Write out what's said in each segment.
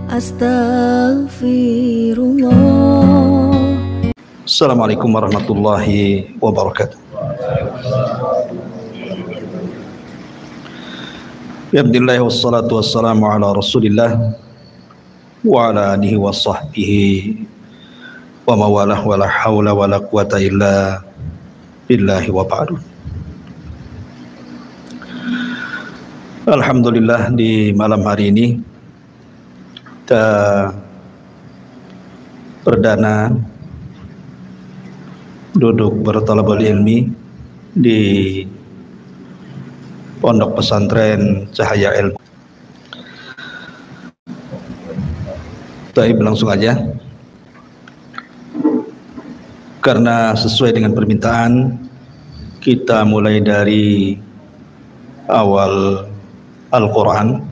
Astaghfirullah. Assalamualaikum warahmatullahi wabarakatuh. Bismillah wassalatu wassalamu ala rasulillah wa ala alihi wa sahbihi wa mawalah wa la hawla wa la quwata illa billahi wa ba'du. Alhamdulillah, di malam hari ini kita perdana duduk bertalabul ilmi di Pondok Pesantren Cahaya Ilmu. Baik, langsung aja, karena sesuai dengan permintaan kita mulai dari awal Al-Quran,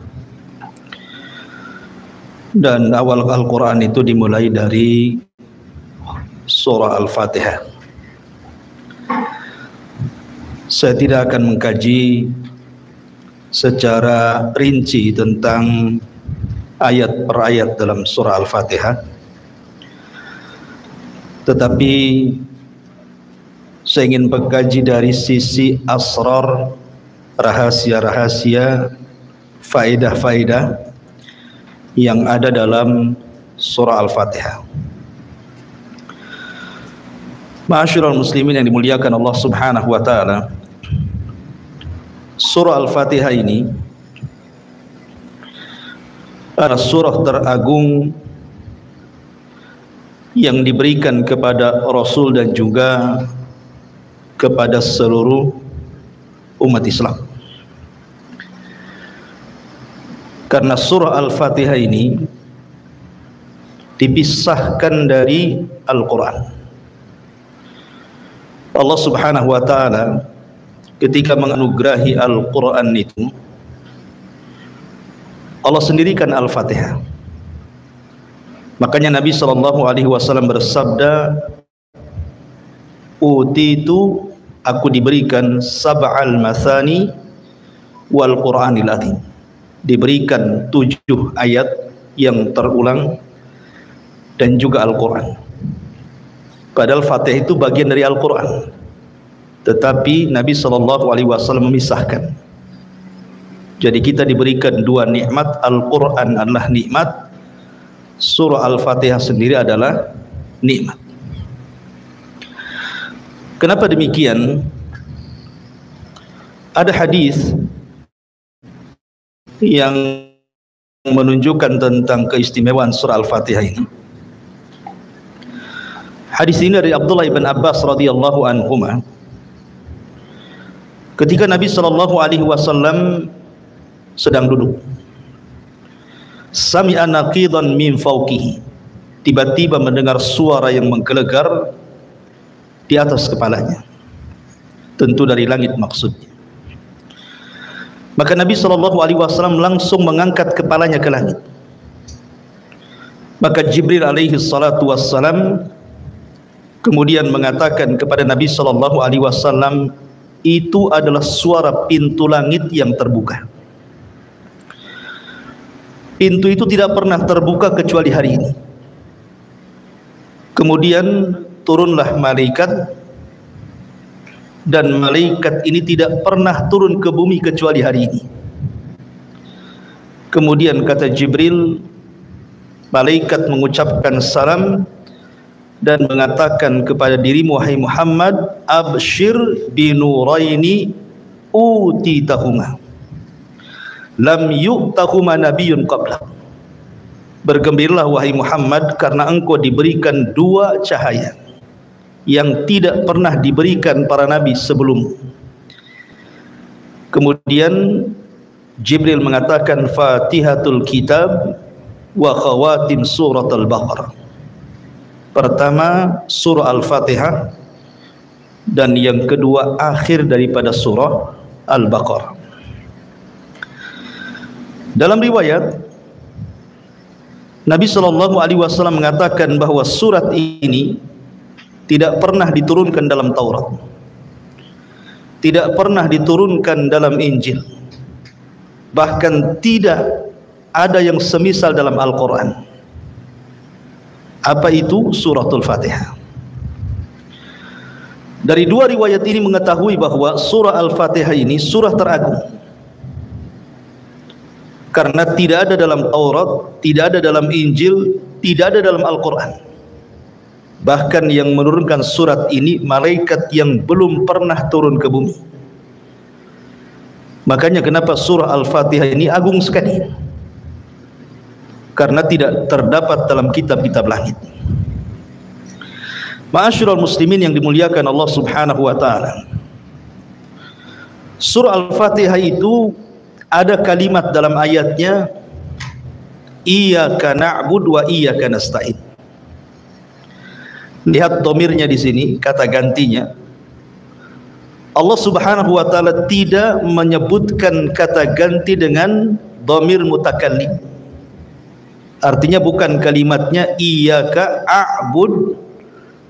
dan awal Al-Quran itu dimulai dari surah Al-Fatihah. Saya tidak akan mengkaji secara rinci tentang ayat per ayat dalam surah Al-Fatihah, tetapi saya ingin mengkaji dari sisi asrar, rahasia-rahasia, faedah-faedah yang ada dalam surah Al-Fatihah. Ma'asyiral muslimin yang dimuliakan Allah Subhanahu wa taala, surah Al-Fatihah ini adalah surah teragung yang diberikan kepada Rasul dan juga kepada seluruh umat Islam. Karena surah Al-Fatihah ini dipisahkan dari Al-Quran. Allah Subhanahu wa ta'ala ketika menganugerahi Al-Quran itu, Allah sendirikan Al-Fatihah. Makanya Nabi SAW bersabda, utitu, aku diberikan sab'al mathani wal Qur'anil azim, diberikan 7 ayat yang terulang dan juga Al-Quran. Padahal Fatihah itu bagian dari Al-Quran, tetapi Nabi SAW memisahkan. Jadi kita diberikan 2 nikmat. Al-Quran adalah nikmat, surah Al-Fatihah sendiri adalah nikmat. Kenapa demikian? Ada hadis yang menunjukkan tentang keistimewaan surah Al-Fatihah ini. Hadis ini dari Abdullah bin Abbas radhiyallahu anhuma. Ketika Nabi SAW sedang duduk, sami'a naqidan min fawqihi, tiba-tiba mendengar suara yang menggelegar di atas kepalanya, tentu dari langit maksudnya. Maka Nabi SAW langsung mengangkat kepalanya ke langit. Maka Jibril alaihi salatu wassalam kemudian mengatakan kepada Nabi SAW, itu adalah suara pintu langit yang terbuka. Pintu itu tidak pernah terbuka kecuali hari ini. Kemudian turunlah malaikat, dan malaikat ini tidak pernah turun ke bumi kecuali hari ini. Kemudian kata Jibril, malaikat mengucapkan salam dan mengatakan kepada dirimu, wahai Muhammad, abshir binuraini utitahuma lam yu'tahuma nabiyyun qabla. Bergembiralah wahai Muhammad, karena engkau diberikan 2 cahaya yang tidak pernah diberikan para nabi sebelum. Kemudian Jibril mengatakan, Fatihatul Kitab wa khawatim surat Al-Baqarah. Pertama surah Al-Fatihah, dan yang kedua akhir daripada surah Al-Baqarah. Dalam riwayat, Nabi SAW mengatakan bahwa surat ini tidak pernah diturunkan dalam Taurat, tidak pernah diturunkan dalam Injil, bahkan tidak ada yang semisal dalam Al-Quran. Apa itu? Suratul Fatihah. Dari dua riwayat ini mengetahui bahwa surah Al-Fatihah ini surah teragung, karena tidak ada dalam Taurat, tidak ada dalam Injil, tidak ada dalam Al-Quran. Bahkan yang menurunkan surat ini malaikat yang belum pernah turun ke bumi. Makanya kenapa surah Al-Fatihah ini agung sekali, karena tidak terdapat dalam kitab-kitab langit. Ma'asyiral muslimin yang dimuliakan Allah Subhanahu wa taala, surah Al-Fatihah itu ada kalimat dalam ayatnya, iyyaka na'budu wa iyyaka nasta'in. Lihat domirnya di sini, kata gantinya. Allah Subhanahu wa taala tidak menyebutkan kata ganti dengan domir mutakallim. Artinya bukan kalimatnya iyyaka a'bud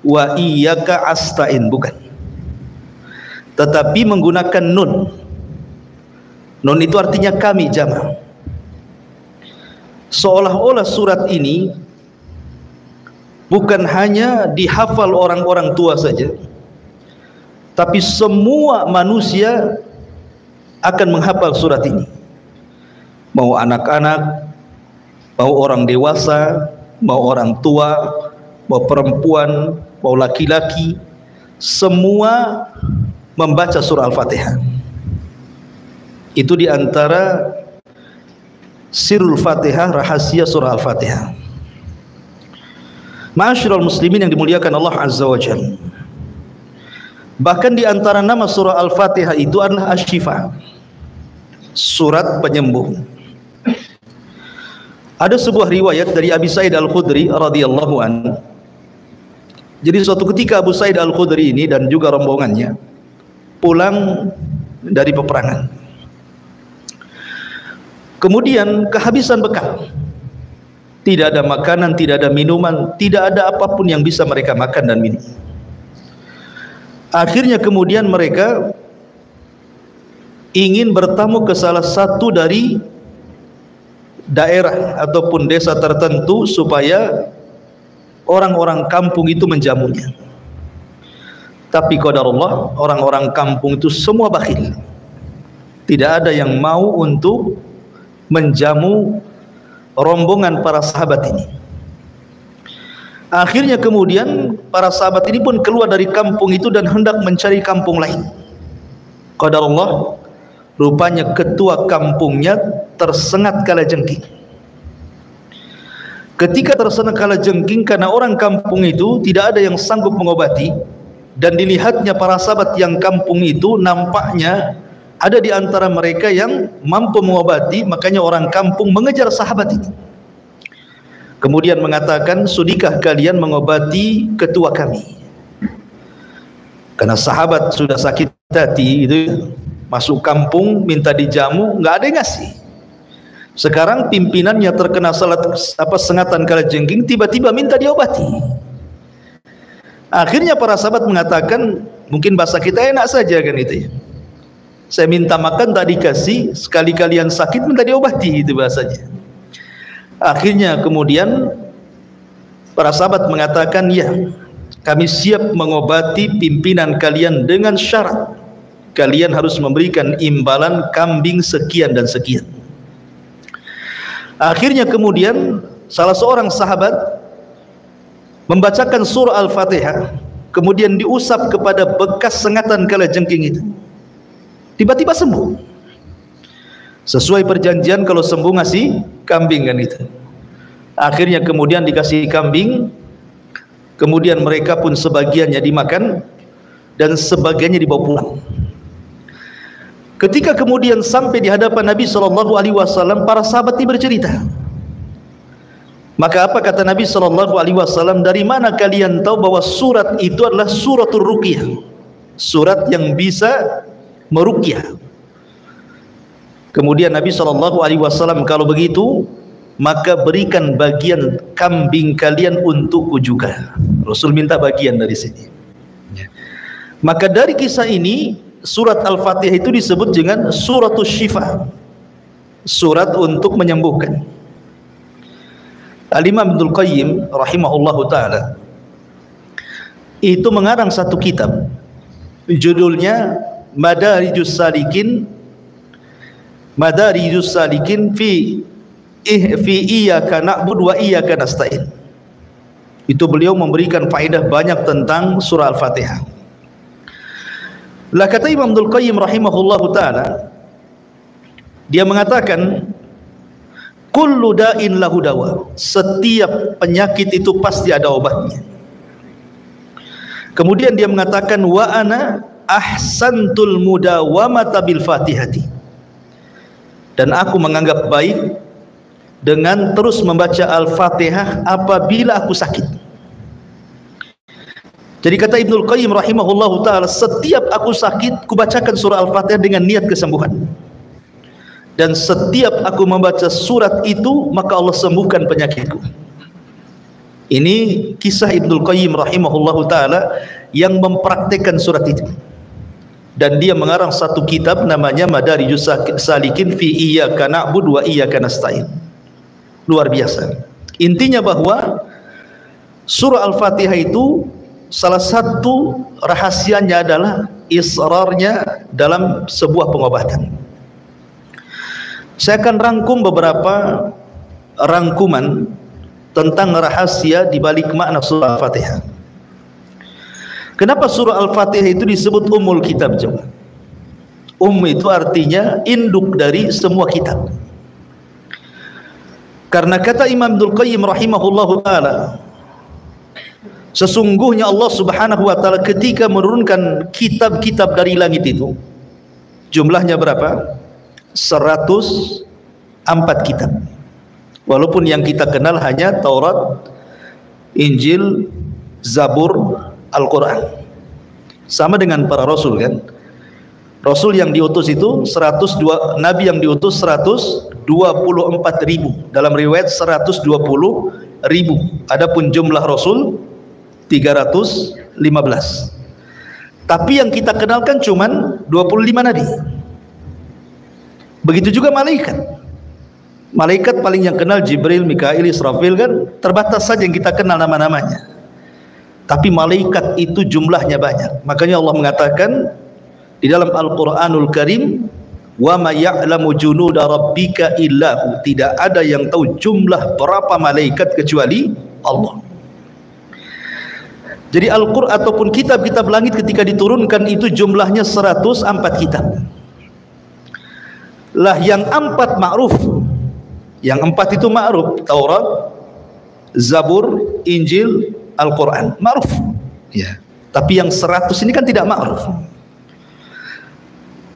wa iyyaka asta'in, bukan. Tetapi menggunakan nun. Nun itu artinya kami, jama'. Seolah-olah surat ini bukan hanya dihafal orang-orang tua saja, tapi semua manusia akan menghafal surat ini. Mau anak-anak, mau orang dewasa, mau orang tua, mau perempuan, mau laki-laki, semua membaca surah Al-Fatihah. Itu diantara sirul Fatihah, rahasia surah Al-Fatihah. Ma'asyiral muslimin yang dimuliakan Allah Azza wa Jalla, bahkan diantara nama surah Al-Fatihah itu adalah Asy-Syifa, surat penyembuh. Ada sebuah riwayat dari Abi Sa'id Al-Khudri radhiyallahu anhu. Jadi suatu ketika Abu Sa'id Al-Khudri ini dan juga rombongannya pulang dari peperangan, kemudian kehabisan bekal, tidak ada makanan, tidak ada minuman, tidak ada apapun yang bisa mereka makan dan minum. Akhirnya kemudian mereka ingin bertamu ke salah satu dari daerah ataupun desa tertentu supaya orang-orang kampung itu menjamunya. Tapi qadarullah, orang-orang kampung itu semua bakhil. Tidak ada yang mau untuk menjamu rombongan para sahabat ini. Akhirnya kemudian para sahabat ini pun keluar dari kampung itu dan hendak mencari kampung lain. Qadarullah, rupanya ketua kampungnya tersengat kalajengking. Ketika tersengat kalajengking karena orang kampung itu tidak ada yang sanggup mengobati, dan dilihatnya para sahabat yang kampung itu nampaknya ada di antara mereka yang mampu mengobati, makanya orang kampung mengejar sahabat ini. Kemudian mengatakan, sudikah kalian mengobati ketua kami? Karena sahabat sudah sakit hati itu, masuk kampung minta dijamu, nggak ada yang ngasih. Sekarang pimpinannya terkena sengatan kalajengking, tiba-tiba minta diobati. Akhirnya para sahabat mengatakan, mungkin bahasa kita enak saja kan itu ya, saya minta makan tak dikasih, sekali kalian sakit minta diobati, itu bahasanya. Akhirnya kemudian para sahabat mengatakan, ya, kami siap mengobati pimpinan kalian dengan syarat kalian harus memberikan imbalan kambing sekian dan sekian. Akhirnya kemudian salah seorang sahabat membacakan surah Al-Fatihah, kemudian diusap kepada bekas sengatan kalajengking itu. Tiba-tiba sembuh. Sesuai perjanjian kalau sembuh ngasih kambing kan itu. Akhirnya kemudian dikasih kambing, kemudian mereka pun sebagiannya dimakan dan sebagiannya dibawa pulang. Ketika kemudian sampai di hadapan Nabi SAW, para sahabat ini bercerita. Maka apa kata Nabi SAW? Dari mana kalian tahu bahwa surat itu adalah suratul ruqyah, surat yang bisa meruqyah? Kemudian Nabi SAW, kalau begitu maka berikan bagian kambing kalian untukku juga. Rasul minta bagian dari sini. Maka dari kisah ini surat Al-Fatihah itu disebut dengan suratul Syifa, surat untuk menyembuhkan. Al-Imam Ibnul Qayyim rahimahullahu ta'ala itu mengarang satu kitab, judulnya Madarijus Salikin fi iyyaka na'budu wa iyyaka nasta'in. Itu beliau memberikan faedah banyak tentang surah Al-Fatihah. Lah kata Imam Ibnul Qayyim rahimahullahu ta'ala, dia mengatakan kullu da'in lahu dawa, setiap penyakit itu pasti ada obatnya. Kemudian dia mengatakan wa ana ahsantul mudawamata bil fatihati, dan aku menganggap baik dengan terus membaca Al-Fatihah apabila aku sakit. Jadi kata Ibnul Qayyim rahimahullahu ta'ala, setiap aku sakit kubacakan surah Al-Fatihah dengan niat kesembuhan, dan setiap aku membaca surat itu maka Allah sembuhkan penyakitku. Ini kisah Ibnul Qayyim rahimahullahu ta'ala yang mempraktekkan surat itu, dan dia mengarang satu kitab namanya Madarijus Salikin fi iyyaka na'budu wa iyyaka nasta'in. Luar biasa. Intinya bahwa surah Al-Fatihah itu salah satu rahasianya adalah israrnya dalam sebuah pengobatan. Saya akan rangkum beberapa rangkuman tentang rahasia di balik makna surah Al-Fatihah. Kenapa surah Al-Fatihah itu disebut Ummul Kitab coba? Itu artinya induk dari semua kitab. Karena kata Imam Ibnul Qayyim rahimahullahu ta'ala, sesungguhnya Allah subhanahu wa ta'ala ketika menurunkan kitab-kitab dari langit itu, jumlahnya berapa? 104 kitab. Walaupun yang kita kenal hanya Taurat, Injil, Zabur, Al-Quran. Sama dengan para rasul kan. Rasul yang diutus itu 102, Nabi yang diutus 124.000, dalam riwayat 120.000. Adapun jumlah Rasul 315. Tapi yang kita kenalkan cuman 25 Nabi. Begitu juga malaikat. Malaikat paling yang kenal Jibril, Mikail, Israfil kan, terbatas saja yang kita kenal nama-namanya. Tapi malaikat itu jumlahnya banyak. Makanya Allah mengatakan di dalam Al-Quranul Karim, wa ma ya'lamu junuda rabbika illahu, tidak ada yang tahu jumlah berapa malaikat kecuali Allah. Jadi Al-Quran ataupun kitab-kitab langit ketika diturunkan itu jumlahnya 104 kitab. Lah yang 4 ma'ruf, yang 4 itu ma'ruf, Taurat, Zabur, Injil, Al-Quran, ma'ruf ya. Tapi yang 100 ini kan tidak ma'ruf.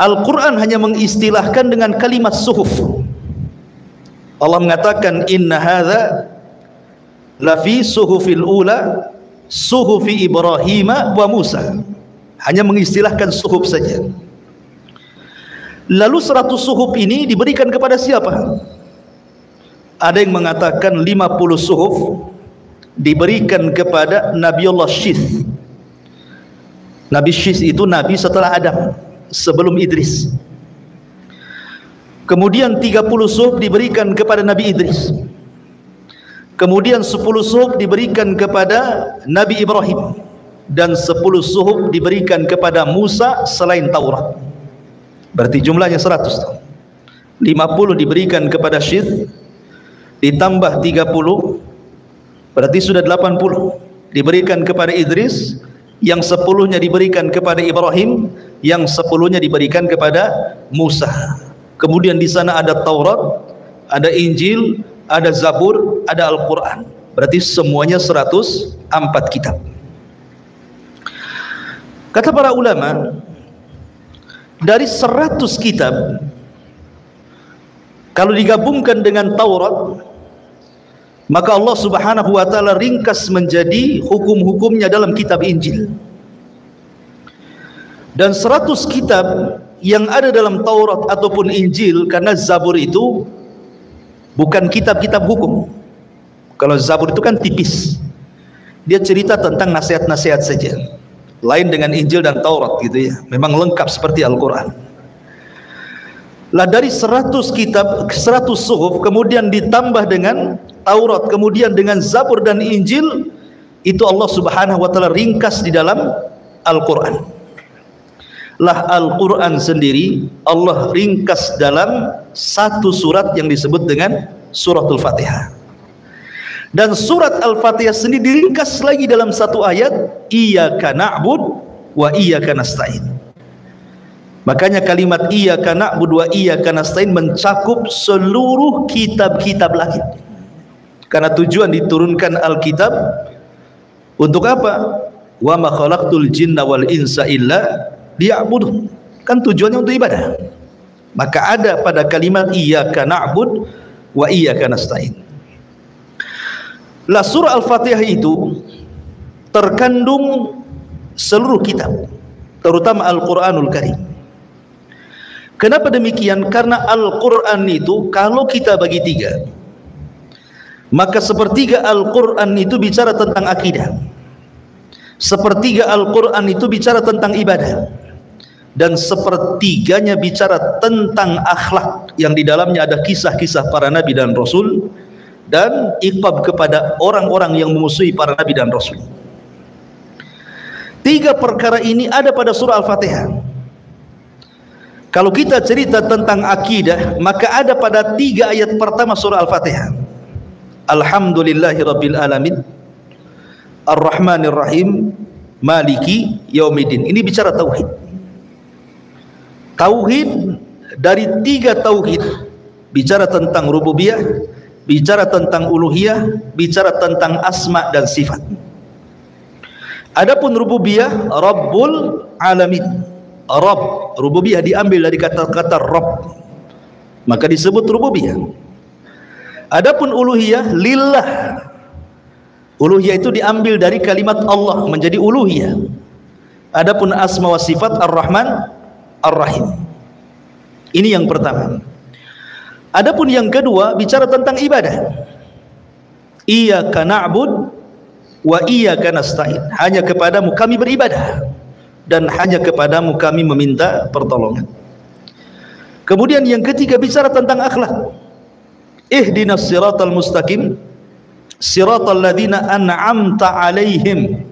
Al-Quran hanya mengistilahkan dengan kalimat suhuf. Allah mengatakan inna hadza lafi suhufil ula suhufi Ibrahim wa Musa. Hanya mengistilahkan suhuf saja. Lalu 100 suhuf ini diberikan kepada siapa? Ada yang mengatakan 50 suhuf diberikan kepada Nabiullah Syith. Nabi Syith itu nabi setelah Adam, sebelum Idris. Kemudian 30 suhuf diberikan kepada Nabi Idris. Kemudian 10 suhuf diberikan kepada Nabi Ibrahim, dan 10 suhuf diberikan kepada Musa selain Taurat. Berarti jumlahnya 100. 50 diberikan kepada Syith, ditambah 30, berarti sudah 80. Diberikan kepada Idris, yang 10-nya diberikan kepada Ibrahim, yang 10-nya diberikan kepada Musa. Kemudian di sana ada Taurat, ada Injil, ada Zabur, ada Al-Quran. Berarti semuanya 104 kitab. Kata para ulama, dari 100 kitab, kalau digabungkan dengan Taurat, maka Allah subhanahu wa ta'ala ringkas menjadi hukum-hukumnya dalam kitab Injil. Dan 100 kitab yang ada dalam Taurat ataupun Injil, karena Zabur itu bukan kitab-kitab hukum. Kalau Zabur itu kan tipis, dia cerita tentang nasihat-nasihat saja. Lain dengan Injil dan Taurat gitu ya, memang lengkap seperti Al-Quran. Lah dari 100 kitab, 100 suhuf, kemudian ditambah dengan Taurat, kemudian dengan Zabur dan Injil, itu Allah Subhanahu wa taala ringkas di dalam Al-Qur'an. Lah Al-Qur'an sendiri Allah ringkas dalam satu surat yang disebut dengan Suratul Fatihah. Dan surat Al-Fatihah sendiri diringkas lagi dalam satu ayat, Iyyaka na'bud wa iyyaka nasta'in. Makanya kalimat iyyaka na'budu wa iyyaka nasta'in mencakup seluruh kitab-kitab langit. Karena tujuan diturunkan Alkitab untuk apa? Wa ma khalaqtul jinna wal insa illa liya'budun. Kan tujuannya untuk ibadah. Maka ada pada kalimat iyyaka na'bud wa iyyaka nasta'in. Lah surah Al-Fatihah itu terkandung seluruh kitab, terutama Al-Qur'anul Karim. Kenapa demikian? Karena Al-Quran itu kalau kita bagi tiga, maka sepertiga Al-Quran itu bicara tentang akidah, sepertiga Al-Quran itu bicara tentang ibadah, dan sepertiganya bicara tentang akhlak yang di dalamnya ada kisah-kisah para nabi dan rasul dan iqab kepada orang-orang yang memusuhi para nabi dan rasul. Tiga perkara ini ada pada surah Al-Fatihah. Kalau kita cerita tentang akidah, maka ada pada 3 ayat pertama surah Al-Fatihah. Alhamdulillahi Rabbil Alamin, Ar-Rahmanir Rahim, Maliki Yaumiddin. Ini bicara tauhid. Tauhid dari 3 tauhid, bicara tentang rububiyah, bicara tentang uluhiyah, bicara tentang asma dan sifat. Adapun rububiyah, Rabbul Alamin. Rabb, rububiyah diambil dari kata-kata Rabb, maka disebut rububiyah. Adapun uluhiyah, lillah. Uluhiyah itu diambil dari kalimat Allah menjadi uluhiyah. Adapun asma wa sifat Ar-Rahman, Ar-Rahim. Ini yang pertama. Adapun yang kedua bicara tentang ibadah. Iyyaka na'bud wa iyyaka nasta'in. Hanya kepadamu kami beribadah dan hanya kepadamu kami meminta pertolongan. Kemudian yang ketiga bicara tentang akhlak. Ihdinas siratal mustaqim, siratal ladzina an'amta alaihim.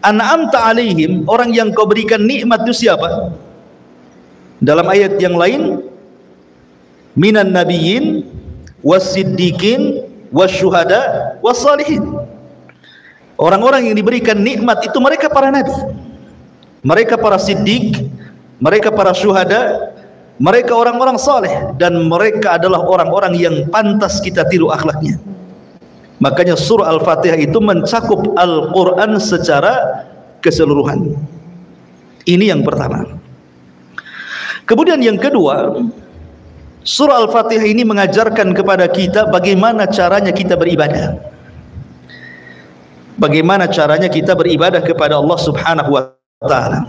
An'amta alaihim, orang yang kau berikan nikmat itu siapa? Dalam ayat yang lain, minan nabiyyin was-siddiqin wasyuhada was-salihin. Orang-orang yang diberikan nikmat itu mereka para nabi, mereka para siddiq, mereka para syuhada, mereka orang-orang saleh, dan mereka adalah orang-orang yang pantas kita tiru akhlaknya. Makanya surah Al-Fatihah itu mencakup Al-Quran secara keseluruhan. Ini yang pertama. Kemudian yang kedua, surah Al-Fatihah ini mengajarkan kepada kita bagaimana caranya kita beribadah. Bagaimana caranya kita beribadah kepada Allah Subhanahu wa ta'ala.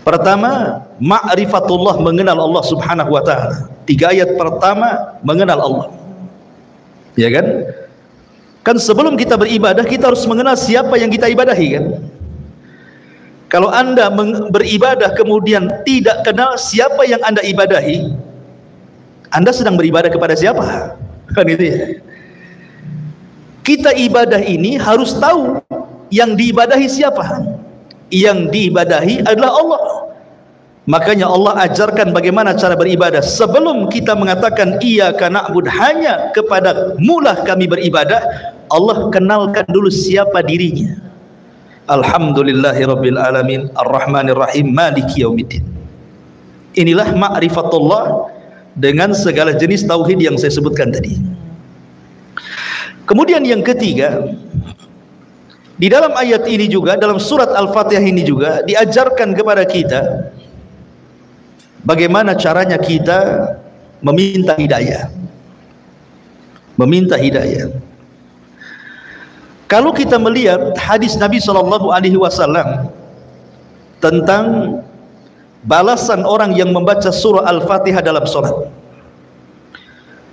Pertama, ma'rifatullah, mengenal Allah Subhanahu wa ta'ala. 3 ayat pertama mengenal Allah. Ya kan? Kan sebelum kita beribadah kita harus mengenal siapa yang kita ibadahi kan? Kalau Anda beribadah kemudian tidak kenal siapa yang Anda ibadahi, Anda sedang beribadah kepada siapa? Kan itu ya. Kita ibadah ini harus tahu yang diibadahi siapa. Yang diibadahi adalah Allah. Makanya Allah ajarkan bagaimana cara beribadah. Sebelum kita mengatakan iyyaka na'bud, hanya kepada mulah kami beribadah, Allah kenalkan dulu siapa dirinya. Alhamdulillahirabbil alamin, Ar-Rahmanir Rahim, Maliki Yaumiddin. Inilah ma'rifatullah dengan segala jenis tauhid yang saya sebutkan tadi. Kemudian yang ketiga, di dalam ayat ini juga, dalam surat Al-Fatihah ini juga diajarkan kepada kita bagaimana caranya kita meminta hidayah. Meminta hidayah. Kalau kita melihat hadis Nabi SAW tentang balasan orang yang membaca surah Al-Fatihah dalam salat,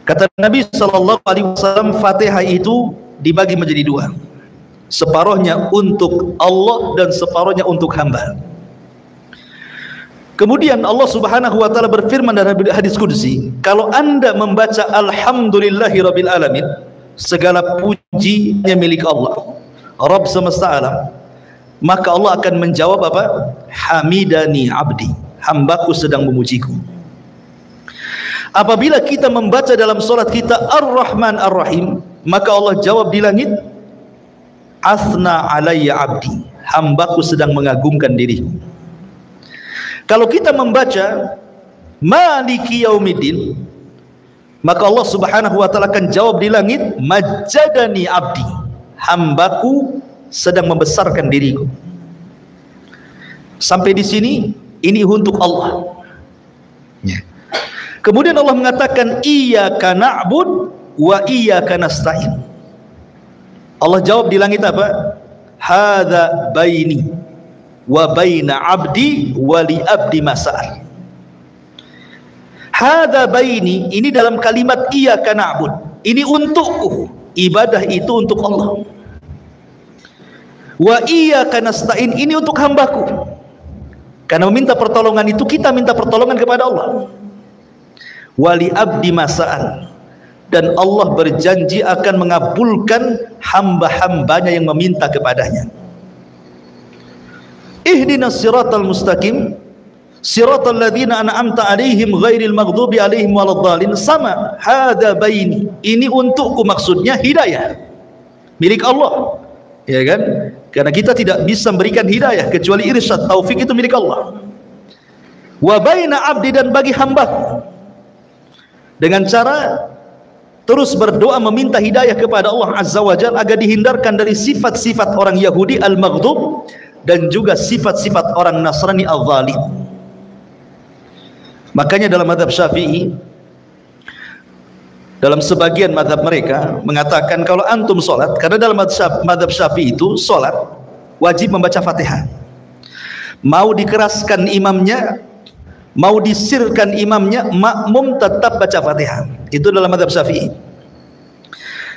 kata Nabi SAW, Fatihah itu dibagi menjadi 2. Separuhnya untuk Allah dan separuhnya untuk hamba. Kemudian Allah Subhanahu wa taala berfirman dalam hadis qudsi, kalau Anda membaca alhamdulillahirabbil alamin, segala puji hanya milik Allah, Rabb semesta alam, maka Allah akan menjawab apa? Hamidani abdi, hambaku sedang memujiku. Apabila kita membaca dalam salat kita Ar-Rahman Ar-Rahim, maka Allah jawab di langit, Asna alayya abdi, hambaku sedang mengagungkan diriku. Kalau kita membaca Maliki Yaumiddin, maka Allah Subhanahu wa taala akan jawab di langit, Majjadani abdi, hambaku sedang membesarkan diriku. Sampai di sini ini untuk Allah. Ya. Kemudian Allah mengatakan iyyaka na'bud wa iyyaka nasta'in. Allah jawab di langit apa? Hadza baini wa baina abdi wa li abdi mas'al. Hadza baini, ini dalam kalimat iyyaka na'bud, ini untukku, ibadah itu untuk Allah. Wa iyyaka nasta'in, ini untuk hambaku. Karena meminta pertolongan itu kita minta pertolongan kepada Allah. Wa li abdi mas'al, dan Allah berjanji akan mengabulkan hamba-hambanya yang meminta kepadanya. Ihdinas siratal mustaqim siratal ladzina an'amta 'alaihim ghairil maghdubi 'alaihim waladdallin. Sama, hadza baini, ini untukku, maksudnya hidayah milik Allah, ya kan? Karena kita tidak bisa memberikan hidayah kecuali irsyad, taufik itu milik Allah. Wa baina 'abdi, dan bagi hambaku, dengan cara terus berdoa meminta hidayah kepada Allah Azza wa Jalla agar dihindarkan dari sifat-sifat orang Yahudi al-maghdub dan juga sifat-sifat orang Nasrani al-zalim. Makanya dalam mazhab Syafi'i, dalam sebagian mazhab mereka mengatakan kalau antum sholat, karena dalam mazhab Syafi'i itu sholat wajib membaca Fatihah, mau dikeraskan imamnya, mau disirkan imamnya, makmum tetap baca Fatihah. Itu dalam mazhab Syafi'i.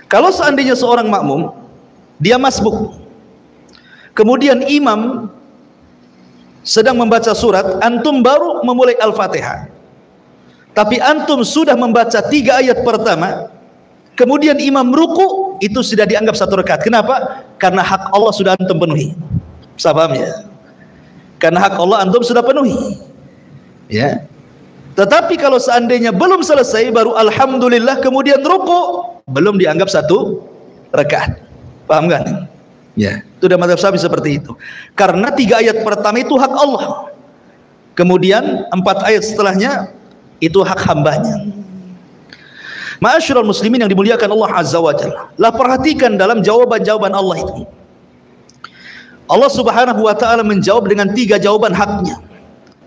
Kalau seandainya seorang makmum dia masbuk, kemudian imam sedang membaca surat, antum baru memulai Al-Fatihah, tapi antum sudah membaca 3 ayat pertama, kemudian imam ruku, itu sudah dianggap 1 rakaat. Kenapa? Karena hak Allah sudah antum penuhi. Paham ya? Karena hak Allah antum sudah penuhi. Ya. Tetapi kalau seandainya belum selesai baru alhamdulillah kemudian ruku, belum dianggap 1 rakaat. Paham kan? Ya, itu dalam mazhab Syafi'i seperti itu. Karena 3 ayat pertama itu hak Allah, kemudian 4 ayat setelahnya itu hak hambanya. Ma'asyiral muslimin yang dimuliakan Allah Azza wa Jalla, lah perhatikan dalam jawaban-jawaban Allah itu, Allah Subhanahu wa taala menjawab dengan 3 jawaban haknya.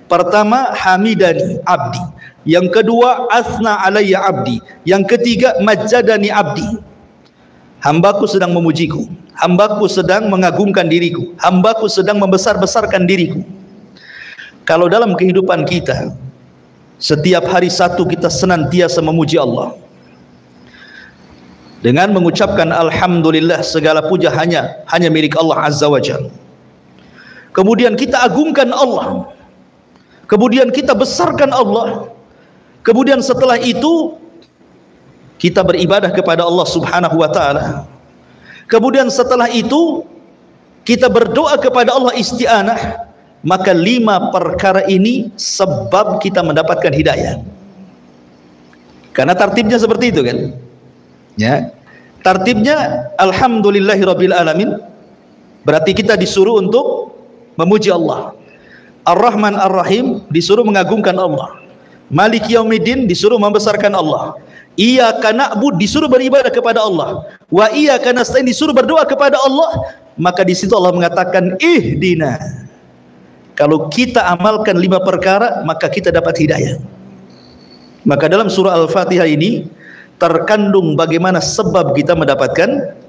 Pertama, hamidani abdi. Yang kedua, asna alayya abdi. Yang ketiga, majjadani abdi. Hambaku sedang memujiku, hambaku sedang mengagungkan diriku, hambaku sedang membesar-besarkan diriku. Kalau dalam kehidupan kita setiap hari satu kita senantiasa memuji Allah dengan mengucapkan alhamdulillah, segala puja hanya milik Allah Azza wa Jalla. Kemudian kita agungkan Allah, kemudian kita besarkan Allah, kemudian setelah itu kita beribadah kepada Allah Subhanahu wa taala, kemudian setelah itu kita berdoa kepada Allah isti'anah, maka 5 perkara ini sebab kita mendapatkan hidayah. Karena tartibnya seperti itu kan ya, tartibnya alhamdulillahirabbil alamin, berarti kita disuruh untuk memuji Allah. Ar-Rahman Ar-Rahim disuruh mengagungkan Allah. Maliki Yaumiddin disuruh membesarkan Allah. Iyyaka na'bud disuruh beribadah kepada Allah. Wa iyyaka nasta'in disuruh berdoa kepada Allah. Maka di situ Allah mengatakan ihdina. Kalau kita amalkan 5 perkara, maka kita dapat hidayah. Maka dalam surah Al-Fatihah ini terkandung bagaimana sebab kita mendapatkan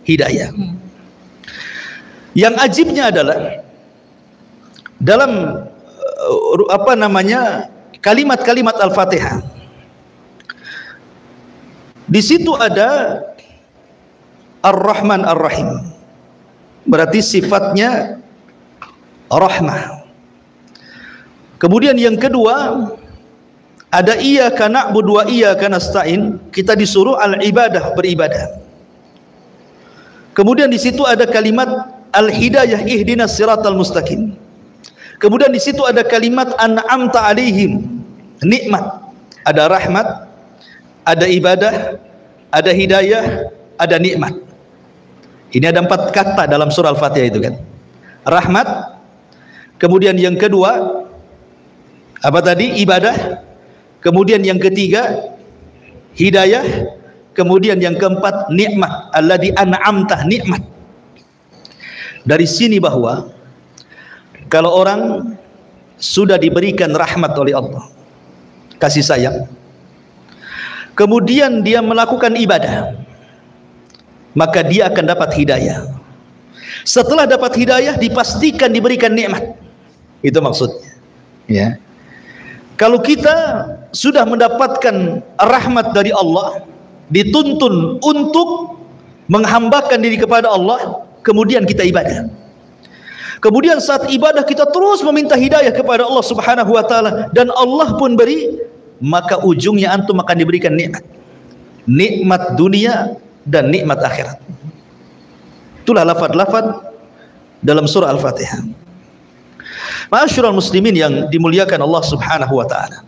hidayah. Yang ajibnya adalah dalam kalimat-kalimat Al-Fatihah, di situ ada Ar-Rahman Ar-Rahim, berarti sifatnya rahmah. Kemudian yang kedua, ada iyyaka na'budu wa iyyaka nasta'in. Kita disuruh al-ibadah, beribadah. Kemudian di situ ada kalimat al-hidayah, ihdinas siratal mustaqim. Kemudian di situ ada kalimat an'amta alaihim, nikmat. Ada rahmat, ada ibadah, ada hidayah, ada nikmat. Ini ada 4 kata dalam surah Al-Fatihah itu kan. Rahmat, kemudian yang kedua apa tadi? Ibadah. Kemudian yang ketiga hidayah, kemudian yang keempat nikmat. Alladzi an'amta, nikmat. Dari sini bahwa kalau orang sudah diberikan rahmat oleh Allah, kasih sayang, kemudian dia melakukan ibadah, maka dia akan dapat hidayah. Setelah dapat hidayah, dipastikan diberikan nikmat. Itu maksudnya, ya. Kalau kita sudah mendapatkan rahmat dari Allah, dituntun untuk menghambakan diri kepada Allah, kemudian kita ibadah. Kemudian saat ibadah kita terus meminta hidayah kepada Allah Subhanahu wa taala, dan Allah pun beri, maka ujungnya antum akan diberikan nikmat. Nikmat dunia dan nikmat akhirat. Itulah lafaz-lafaz dalam surah Al-Fatihah. Ma'asyiral muslimin yang dimuliakan Allah Subhanahu wa taala.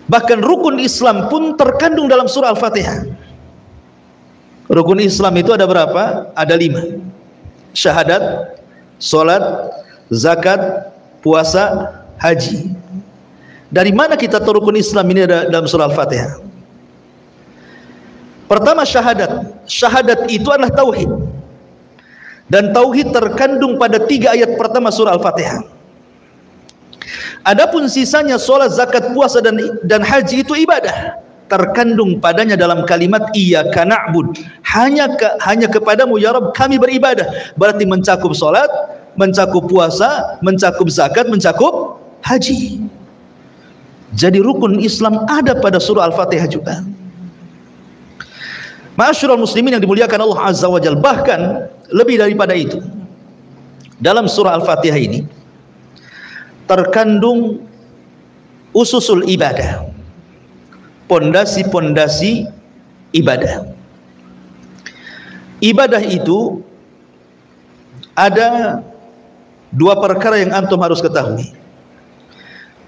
Bahkan rukun Islam pun terkandung dalam surah Al-Fatihah. Rukun Islam itu ada berapa? Ada 5. Syahadat, salat, zakat, puasa, haji. Dari mana kita tahu rukun Islam ini ada dalam surah Al-Fatihah? Pertama syahadat. Syahadat itu adalah tauhid. Dan tauhid terkandung pada 3 ayat pertama surah Al-Fatihah. Adapun sisanya salat, zakat, puasa dan haji itu ibadah. Terkandung padanya dalam kalimat iyyaka na'bud. Hanya kepadamu ya Rabb kami beribadah. Berarti mencakup salat, mencakup puasa, mencakup zakat, mencakup haji. Jadi rukun Islam ada pada surah Al-Fatihah juga. Ma'asyiral muslimin yang dimuliakan Allah Azza wa Jalla, bahkan lebih daripada itu, dalam surah Al-Fatihah ini terkandung ususul ibadah, pondasi-pondasi ibadah. Ibadah itu ada 2 perkara yang antum harus ketahui.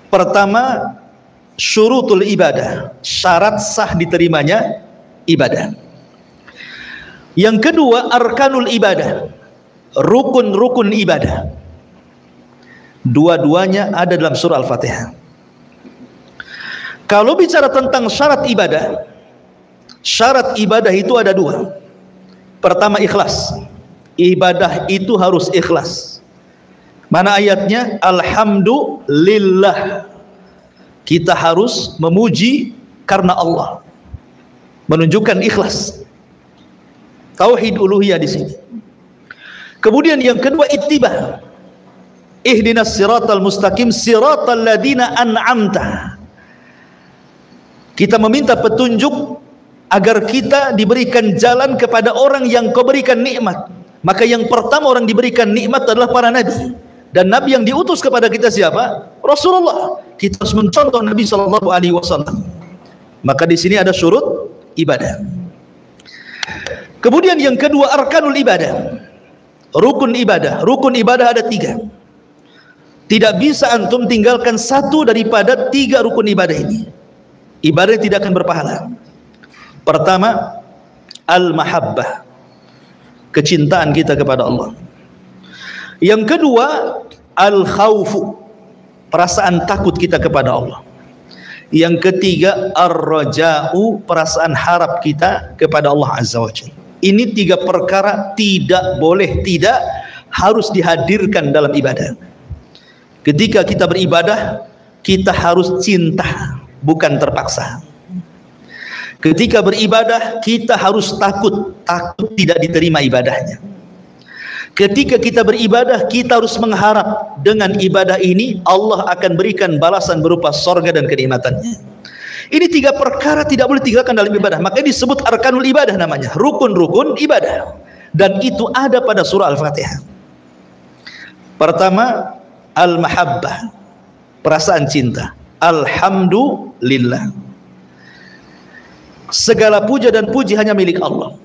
Pertama, syurutul ibadah, syarat sah diterimanya ibadah. Yang kedua, arkanul ibadah, rukun-rukun ibadah. Dua-duanya ada dalam surah Al-Fatihah. Kalau bicara tentang syarat ibadah itu ada 2. Pertama, ikhlas. Ibadah itu harus ikhlas. Mana ayatnya? Alhamdulillah. Kita harus memuji karena Allah. Menunjukkan ikhlas. Tauhid uluhiyah di sini. Kemudian yang kedua, ittiba. Ihdinas siratal mustaqim siratal ladzina an'amta. Kita meminta petunjuk agar kita diberikan jalan kepada orang yang kau berikan nikmat. Maka yang pertama orang diberikan nikmat adalah para nabi. Dan nabi yang diutus kepada kita siapa? Rasulullah. Kita harus mencontoh Nabi sallallahu alaihi wasallam. Maka di sini ada syurut ibadah. Kemudian yang kedua, arkanul ibadah, rukun ibadah. Rukun ibadah ada 3. Tidak bisa antum tinggalkan satu daripada 3 rukun ibadah ini. Ibadah tidak akan berpahala. Pertama, al-mahabbah, kecintaan kita kepada Allah. Yang kedua, al-khaufu, perasaan takut kita kepada Allah. Yang ketiga, ar-raja'u, perasaan harap kita kepada Allah Azza wa Jalla. Ini 3 perkara tidak boleh, tidak harus dihadirkan dalam ibadah. Ketika kita beribadah, kita harus cinta, bukan terpaksa. Ketika beribadah, kita harus takut tidak diterima ibadahnya. Ketika kita beribadah, kita harus mengharap dengan ibadah ini Allah akan berikan balasan berupa sorga dan kenikmatannya. Ini 3 perkara tidak boleh tinggalkan dalam ibadah. Makanya disebut arkanul ibadah namanya, rukun-rukun ibadah. Dan itu ada pada surah Al-Fatihah. Pertama, al-mahabbah, perasaan cinta. Alhamdulillah. Segala puja dan puji hanya milik Allah.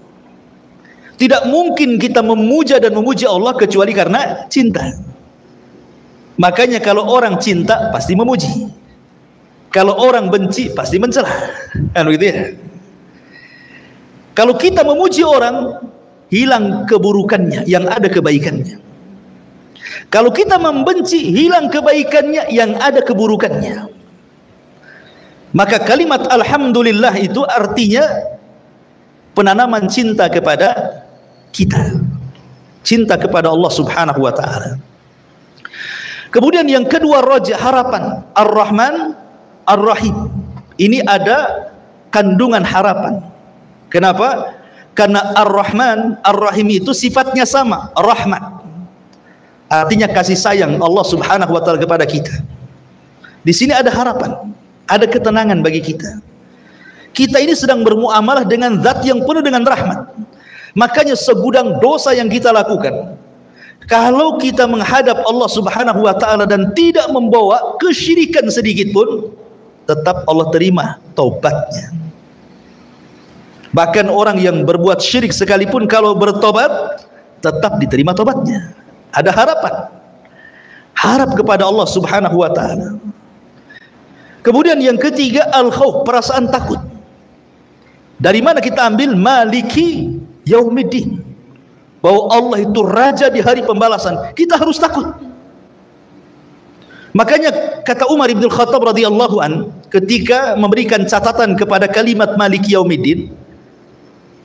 Tidak mungkin kita memuja dan memuji Allah kecuali karena cinta. Makanya kalau orang cinta pasti memuji. Kalau orang benci pasti mencela. Kan begitu ya? Kalau kita memuji orang, hilang keburukannya, yang ada kebaikannya. Kalau kita membenci, hilang kebaikannya, yang ada keburukannya. Maka kalimat alhamdulillah itu artinya penanaman cinta kepada kita, cinta kepada Allah Subhanahu wa ta'ala. Kemudian yang kedua, raja, harapan. Ar-Rahman Ar-Rahim. Ini ada kandungan harapan. Kenapa? Karena Ar-Rahman Ar-Rahim itu sifatnya sama, rahmat. Artinya kasih sayang Allah Subhanahu wa ta'ala kepada kita. Di sini ada harapan, ada ketenangan bagi kita. Kita ini sedang bermuamalah dengan zat yang penuh dengan rahmat. Makanya segudang dosa yang kita lakukan, kalau kita menghadap Allah Subhanahu wa ta'ala dan tidak membawa kesyirikan sedikit pun, tetap Allah terima taubatnya. Bahkan orang yang berbuat syirik sekalipun kalau bertobat, tetap diterima taubatnya. Ada harapan, harap kepada Allah Subhanahu wa ta'ala. Kemudian yang ketiga, al-khauf, perasaan takut. Dari mana kita ambil? Maliki yaumiddin, bahwa Allah itu raja di hari pembalasan. Kita harus takut. Makanya kata Umar bin Khattab radhiyallahu an, ketika memberikan catatan kepada kalimat Maliki yaumiddin,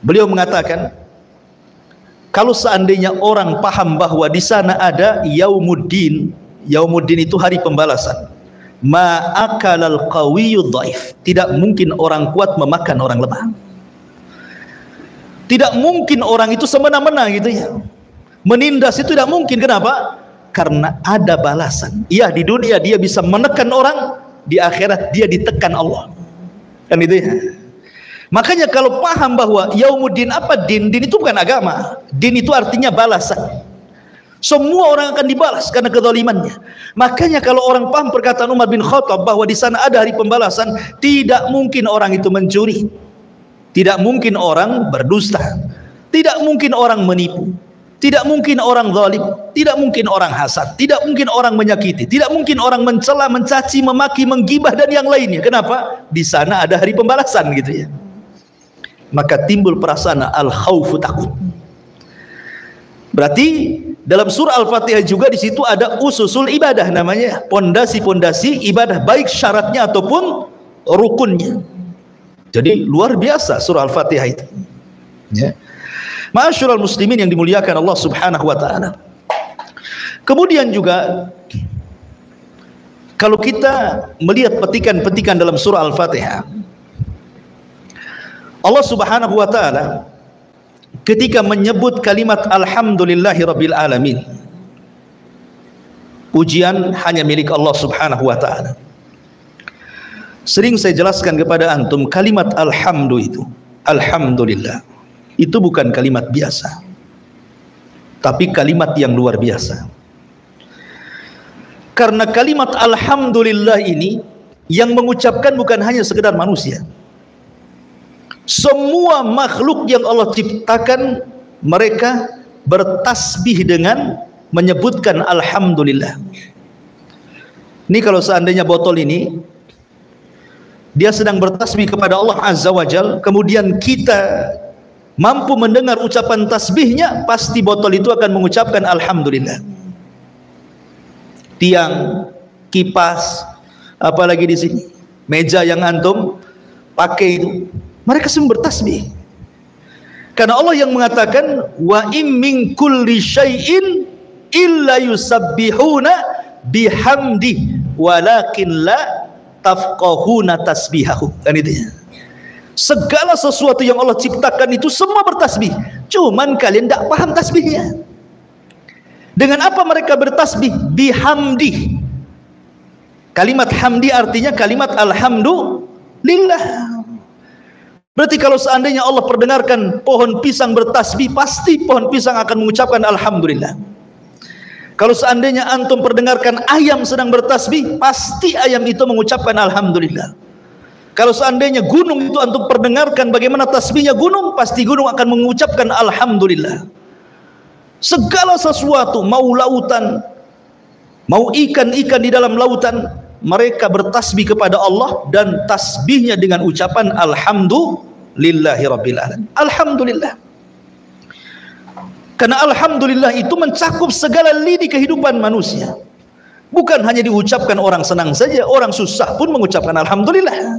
beliau mengatakan, kalau seandainya orang paham bahwa di sana ada yaumuddin, yaumuddin itu hari pembalasan, ma'akalal qawiyyu dhaif, tidak mungkin orang kuat memakan orang lemah. Tidak mungkin orang itu semena-mena gitu ya, menindas itu tidak mungkin. Kenapa? Karena ada balasan. Iya, di dunia dia bisa menekan orang, di akhirat dia ditekan Allah. Kan itu ya. Makanya kalau paham bahwa yaumuddin, apa din? Din itu bukan agama. Din itu artinya balasan. Semua orang akan dibalas karena kezalimannya. Makanya kalau orang paham perkataan Umar bin Khattab bahwa di sana ada hari pembalasan, tidak mungkin orang itu mencuri, tidak mungkin orang berdusta, tidak mungkin orang menipu, tidak mungkin orang zalim, tidak mungkin orang hasad, tidak mungkin orang menyakiti, tidak mungkin orang mencela, mencaci, memaki, menggibah dan yang lainnya. Kenapa? Di sana ada hari pembalasan gitu ya. Maka timbul perasaan al-khaufu, takut. Berarti dalam surah Al-Fatihah juga di situ ada ususul ibadah, namanya pondasi-pondasi ibadah, baik syaratnya ataupun rukunnya. Jadi luar biasa surah Al-Fatihah itu. Ya. Ma'asyiral muslimin yang dimuliakan Allah Subhanahu wa taala. Kemudian juga kalau kita melihat petikan-petikan dalam surah Al-Fatihah, Allah Subhanahu wa taala ketika menyebut kalimat alhamdulillahi rabbil alamin, pujian hanya milik Allah Subhanahu wa taala. Sering saya jelaskan kepada antum, kalimat alhamdu itu, alhamdulillah, itu bukan kalimat biasa, tapi kalimat yang luar biasa. Karena kalimat alhamdulillah ini yang mengucapkan bukan hanya sekedar manusia. Semua makhluk yang Allah ciptakan, mereka bertasbih dengan menyebutkan alhamdulillah. Ini kalau seandainya botol ini dia sedang bertasbih kepada Allah Azza wa Jal, kemudian kita mampu mendengar ucapan tasbihnya, pasti botol itu akan mengucapkan alhamdulillah. Tiang, kipas, apalagi di sini meja yang antum pakai itu, mereka semua bertasbih. Karena Allah yang mengatakan, wa im min kulli syai'in illa yusabbihuna bihamdi walakin la tafqahuna tasbihahu. Kan itu ya. Segala sesuatu yang Allah ciptakan itu semua bertasbih, cuman kalian tidak paham tasbihnya. Dengan apa mereka bertasbih? Bihamdi. Kalimat hamdi artinya kalimat alhamdulillah. Berarti kalau seandainya Allah perdengarkan pohon pisang bertasbih, pasti pohon pisang akan mengucapkan alhamdulillah. Kalau seandainya antum perdengarkan ayam sedang bertasbih, pasti ayam itu mengucapkan alhamdulillah. Kalau seandainya gunung itu antum perdengarkan bagaimana tasbihnya gunung, pasti gunung akan mengucapkan alhamdulillah. Segala sesuatu, mau lautan, mau ikan-ikan di dalam lautan, mereka bertasbih kepada Allah dan tasbihnya dengan ucapan alhamdulillahi rabbil alamin. Alhamdulillah. Karena alhamdulillah itu mencakup segala lini kehidupan manusia. Bukan hanya diucapkan orang senang saja, orang susah pun mengucapkan alhamdulillah.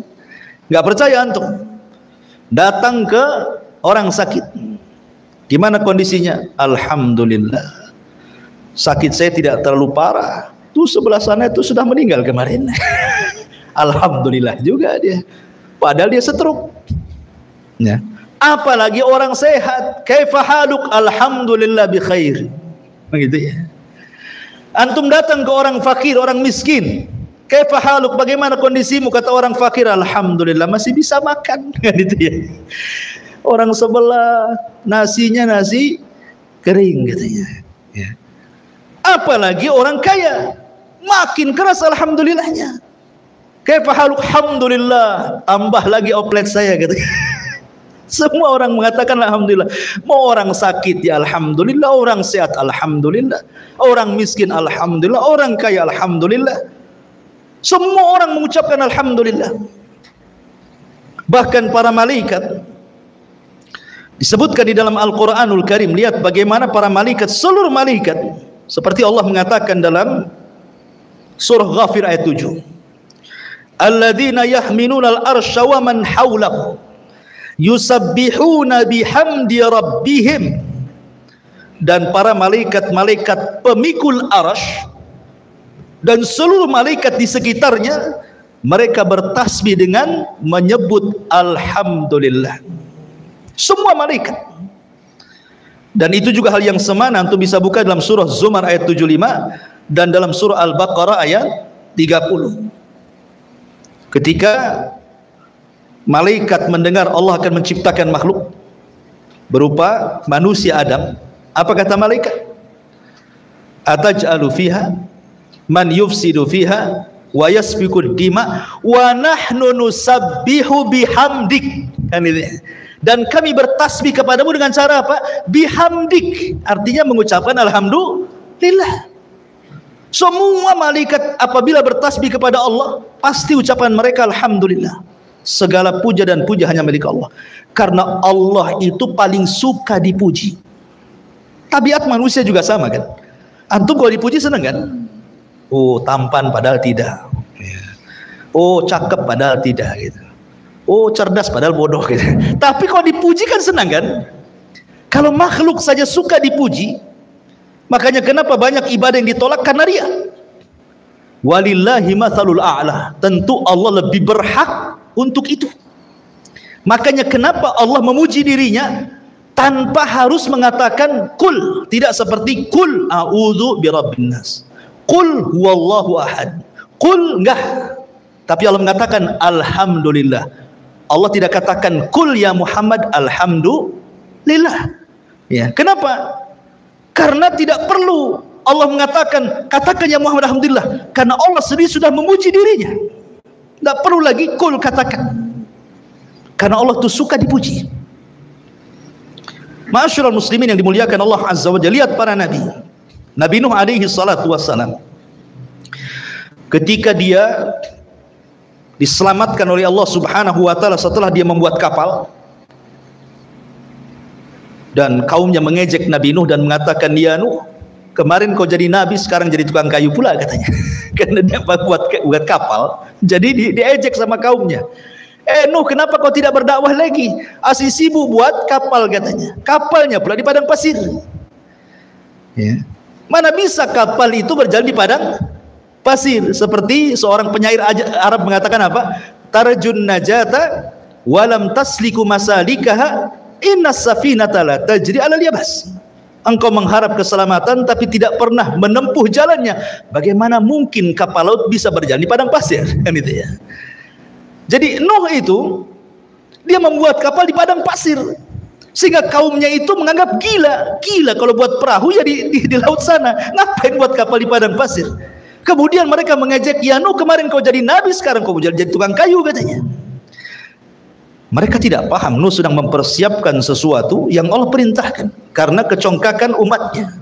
Enggak percaya antum? Datang ke orang sakit. Gimana kondisinya? Alhamdulillah. Sakit saya tidak terlalu parah. Tuh sebelah sana itu sudah meninggal kemarin. Alhamdulillah juga dia. Padahal dia stroke. Ya. Apalagi orang sehat, kaifa haluk, alhamdulillah bi khair. Begitu ya. Antum datang ke orang fakir, orang miskin, kaifa haluk, bagaimana kondisimu? Kata orang fakir, alhamdulillah masih bisa makan. Gitu ya. Orang sebelah nasinya nasi kering katanya. Ya. Apalagi orang kaya, makin keras alhamdulillahnya. Kaifa haluk, alhamdulillah, tambah lagi oplet saya katanya. Semua orang mengatakan alhamdulillah. Mau orang sakit ya alhamdulillah, orang sehat alhamdulillah, orang miskin alhamdulillah, orang kaya alhamdulillah. Semua orang mengucapkan alhamdulillah. Bahkan para malaikat disebutkan di dalam Al-Qur'anul Karim. Lihat bagaimana para malaikat, seluruh malaikat, seperti Allah mengatakan dalam surah Ghafir ayat 7. Alladzina yahminuna al-arsya wa man hawlahu yusabbihuna bihamdi rabbihim. Dan para malaikat-malaikat pemikul arasy dan seluruh malaikat di sekitarnya, mereka bertasbih dengan menyebut alhamdulillah. Semua malaikat. Dan itu juga hal yang semana antum bisa buka dalam surah Zumar ayat 75 dan dalam surah Al-Baqarah ayat 30. Ketika malaikat mendengar Allah akan menciptakan makhluk berupa manusia Adam, apa kata malaikat? Ataj'alu fiha man yufsidu fiha wa yasfiku dima wa nahnu nusabbihu bihamdik. Kan itu. Dan kami bertasbih kepadamu dengan cara apa? Bihamdik, artinya mengucapkan alhamdulillah. Semua malaikat apabila bertasbih kepada Allah, pasti ucapan mereka alhamdulillah. Segala puja dan puja hanya milik Allah. Karena Allah itu paling suka dipuji. Tabiat manusia juga sama kan. Antum kalau dipuji senang kan? Oh tampan padahal tidak. Oh cakep padahal tidak gitu. Oh cerdas padahal bodoh gitu. Tapi kalau dipuji kan senang kan? Kalau makhluk saja suka dipuji, makanya kenapa banyak ibadah yang ditolak? Karena ria. Walillahi matsalul a'la. Tentu Allah lebih berhak untuk itu. Makanya kenapa Allah memuji dirinya tanpa harus mengatakan kul, tidak seperti kul a'udzu birabbin nas, kul huwallahu ahad, kul enggak. Tapi Allah mengatakan alhamdulillah. Allah tidak katakan kul ya Muhammad alhamdulillah. Ya, kenapa? Karena tidak perlu Allah mengatakan katakan ya Muhammad alhamdulillah, karena Allah sendiri sudah memuji dirinya. Tidak perlu lagi kul katakan, karena Allah itu suka dipuji. Ma'asyiral muslimin yang dimuliakan Allah Azza wa Jalla, lihat para nabi. Nabi Nuh alaihi salatu wassalam, ketika dia diselamatkan oleh Allah Subhanahu wa taala setelah dia membuat kapal, dan kaumnya mengejek Nabi Nuh dan mengatakan, "Ya Nuh, kemarin kau jadi nabi, sekarang jadi tukang kayu pula," katanya. Karena dia buat kapal, jadi diejek sama kaumnya. Nuh, kenapa kau tidak berdakwah lagi? Asih sibuk buat kapal katanya. Kapalnya pula di padang pasir. Ya. Mana bisa kapal itu berjalan di padang pasir? Seperti seorang penyair Arab mengatakan apa? Tarjun najata walam tasliku masalikaha innas safinata la tajri alal yabas. Engkau mengharap keselamatan tapi tidak pernah menempuh jalannya. Bagaimana mungkin kapal laut bisa berjalan di padang pasir? Kan itu ya. Jadi Nuh itu dia membuat kapal di padang pasir. Sehingga kaumnya itu menganggap gila kalau buat perahu ya di laut sana, ngapain buat kapal di padang pasir. Kemudian mereka mengejek, ya Nuh, kemarin kau jadi nabi, sekarang kau jadi tukang kayu, katanya. Mereka tidak paham Nuh sedang mempersiapkan sesuatu yang Allah perintahkan karena kecongkakan umatnya.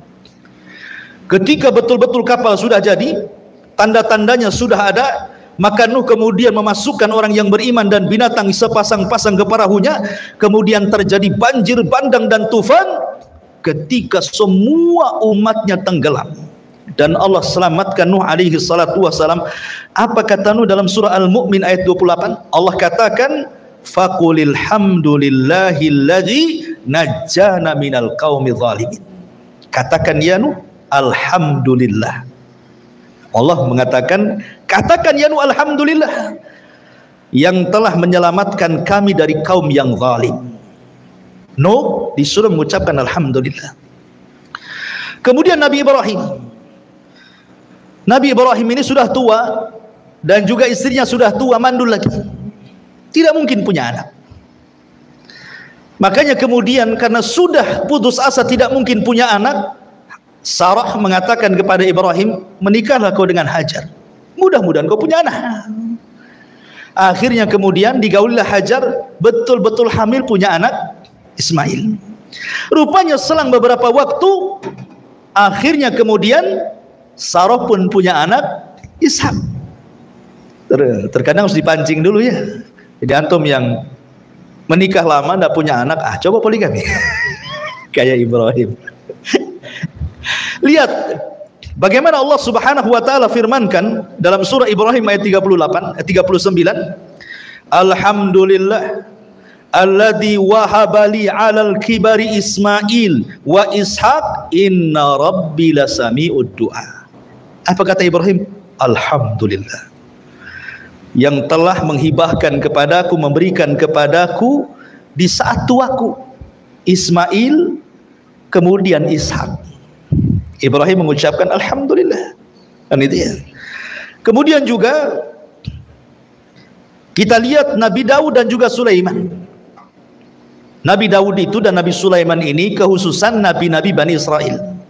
Ketika betul-betul kapal sudah jadi, tanda-tandanya sudah ada, maka Nuh kemudian memasukkan orang yang beriman dan binatang sepasang-pasang ke perahunya. Kemudian terjadi banjir bandang dan tufan ketika semua umatnya tenggelam, dan Allah selamatkan Nuh alaihi salatu wassalam. Apa kata Nuh dalam surah Al-Mu'min ayat 28? Allah katakan, faqulil hamdulillahilladzi najjana minal qaumi zalimin. Katakan ya Nuh, alhamdulillah. Allah mengatakan, katakan ya Nuh, alhamdulillah, yang telah menyelamatkan kami dari kaum yang zalim. Nuh disuruh mengucapkan alhamdulillah. Kemudian Nabi Ibrahim ini sudah tua, dan juga istrinya sudah tua, mandul lagi, tidak mungkin punya anak. Makanya kemudian karena sudah putus asa tidak mungkin punya anak, Sarah mengatakan kepada Ibrahim, menikahlah kau dengan Hajar, mudah-mudahan kau punya anak. Akhirnya kemudian digaulilah Hajar, betul-betul hamil, punya anak Ismail. Rupanya selang beberapa waktu, akhirnya kemudian Sarah pun punya anak Ishak. Terkadang harus dipancing dulu ya. Jadi antum yang menikah lama tidak punya anak, coba poligami kayak Ibrahim. Lihat bagaimana Allah Subhanahu wa taala firmankan dalam surah Ibrahim ayat 39, alhamdulillah alladzi wahabali 'alal kibari Ismail wa Ishaq inna rabbi lasami'ud du'a. Apa kata Ibrahim? Alhamdulillah, yang telah menghibahkan kepadaku, memberikan kepadaku di saat tuaku Ismail, kemudian Ishak. Ibrahim mengucapkan alhamdulillah, dan itu ya. Kemudian juga kita lihat Nabi Daud dan juga Sulaiman. Nabi Daud itu dan Nabi Sulaiman ini kekhususan nabi-nabi Bani Israel.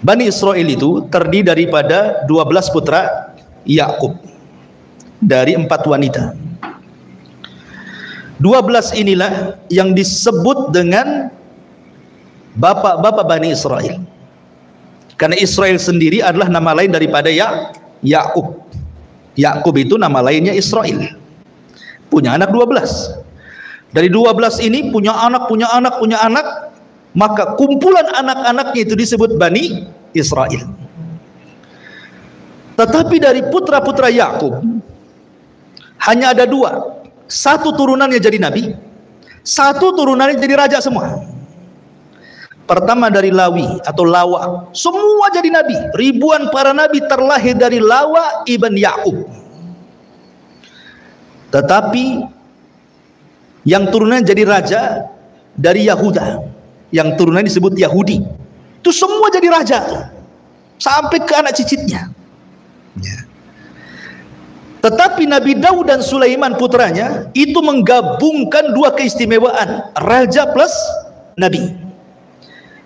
Bani Israel itu terdiri daripada 12 putra Yakub dari 4 wanita. 12 inilah yang disebut dengan bapak-bapak Bani Israel, karena Israel sendiri adalah nama lain daripada Yakub. Yakub itu nama lainnya Israel, punya anak 12. Dari 12 ini punya anak, maka kumpulan anak-anaknya itu disebut Bani Israel. Tetapi dari putra-putra Yakub hanya ada 2. Satu turunannya jadi nabi, satu turunannya jadi raja semua. Pertama dari Lawi atau Lawa, semua jadi nabi. Ribuan para nabi terlahir dari Lawa ibn Yakub. Tetapi yang turunannya jadi raja dari Yahuda, yang turunannya disebut Yahudi, itu semua jadi raja sampai ke anak cicitnya. Tetapi Nabi Daud dan Sulaiman putranya itu menggabungkan 2 keistimewaan, raja plus nabi.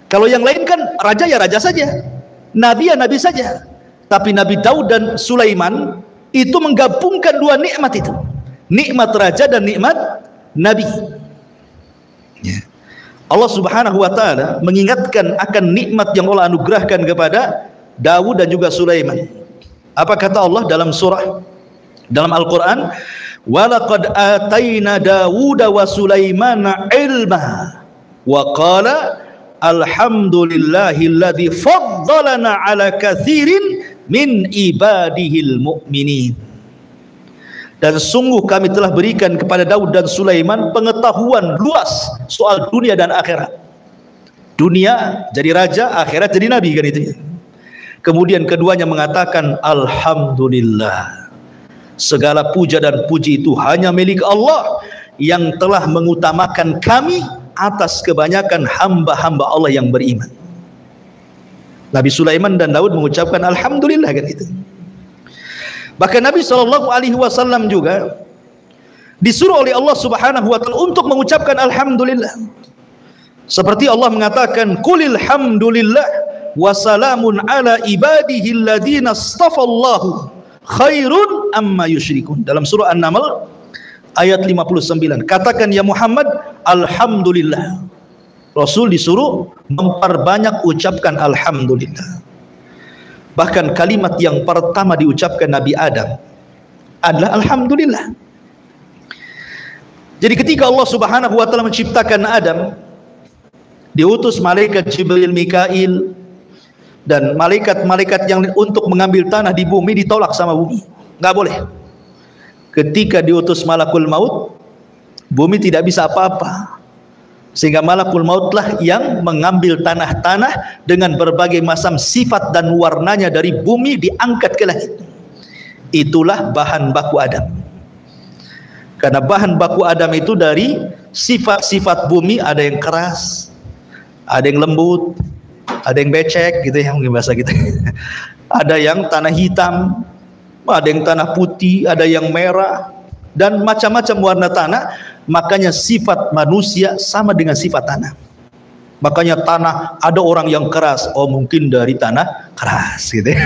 Kalau yang lain kan raja ya raja saja, nabi ya nabi saja. Tapi Nabi Daud dan Sulaiman itu menggabungkan 2 nikmat itu, nikmat raja dan nikmat nabi. Allah Subhanahu wa taala mengingatkan akan nikmat yang Allah anugerahkan kepada Daud dan juga Sulaiman. Apa kata Allah dalam Al-Qur'an? Walaqad ataina Dawuda wa Sulaimana ilma wa qala alhamdulillahilladzi faddalana ala katsirin min ibadihil mu'minin. Dan sungguh kami telah berikan kepada Daud dan Sulaiman pengetahuan luas soal dunia dan akhirat. Dunia jadi raja, akhirat jadi nabi, kan itu. Kemudian keduanya mengatakan alhamdulillah, segala puja dan puji itu hanya milik Allah yang telah mengutamakan kami atas kebanyakan hamba-hamba Allah yang beriman. Nabi Sulaiman dan Daud mengucapkan alhamdulillah, kan itu. Bahkan Nabi SAW juga disuruh oleh Allah Subhanahu wa taala untuk mengucapkan alhamdulillah. Seperti Allah mengatakan, "Qulil hamdulillah wa salamun ala ibadihi alladziina astafallahu khairun amma yusyrikun." Dalam surah An-Naml ayat 59. Katakan ya Muhammad, alhamdulillah. Rasul disuruh memperbanyak ucapkan alhamdulillah. Bahkan kalimat yang pertama diucapkan Nabi Adam adalah alhamdulillah. Jadi ketika Allah Subhanahu wa taala menciptakan Adam, diutus malaikat Jibril, Mikail dan malaikat-malaikat yang untuk mengambil tanah di bumi ditolak sama bumi. Nggak boleh. Ketika diutus malakul maut, bumi tidak bisa apa-apa. Sehingga malakul mautlah yang mengambil tanah-tanah dengan berbagai macam sifat dan warnanya dari bumi diangkat ke langit. Itulah bahan baku Adam. Karena bahan baku Adam itu dari sifat-sifat bumi, ada yang keras, ada yang lembut, ada yang becek gitu ya, mungkin bahasa kita. Ada yang tanah hitam, ada yang tanah putih, ada yang merah, dan macam-macam warna tanah. Makanya sifat manusia sama dengan sifat tanah. Makanya tanah, ada orang yang keras, oh mungkin dari tanah keras gitu.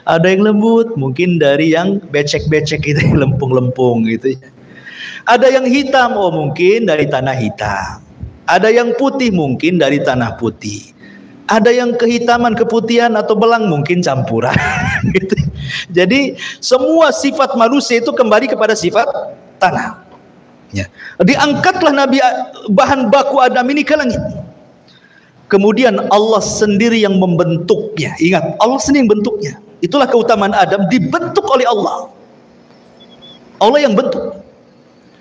Ada yang lembut, mungkin dari yang becek-becek gitu, lempung-lempung gitu. Ada yang hitam, oh mungkin dari tanah hitam. Ada yang putih, mungkin dari tanah putih. Ada yang kehitaman, keputihan atau belang, mungkin campuran. Gitu. Jadi semua sifat manusia itu kembali kepada sifat tanah. Ya. Diangkatlah Nabi bahan baku Adam ini ke langit. Kemudian Allah sendiri yang membentuknya. Ingat, Allah sendiri yang bentuknya. Itulah keutamaan Adam, dibentuk oleh Allah. Allah yang bentuk.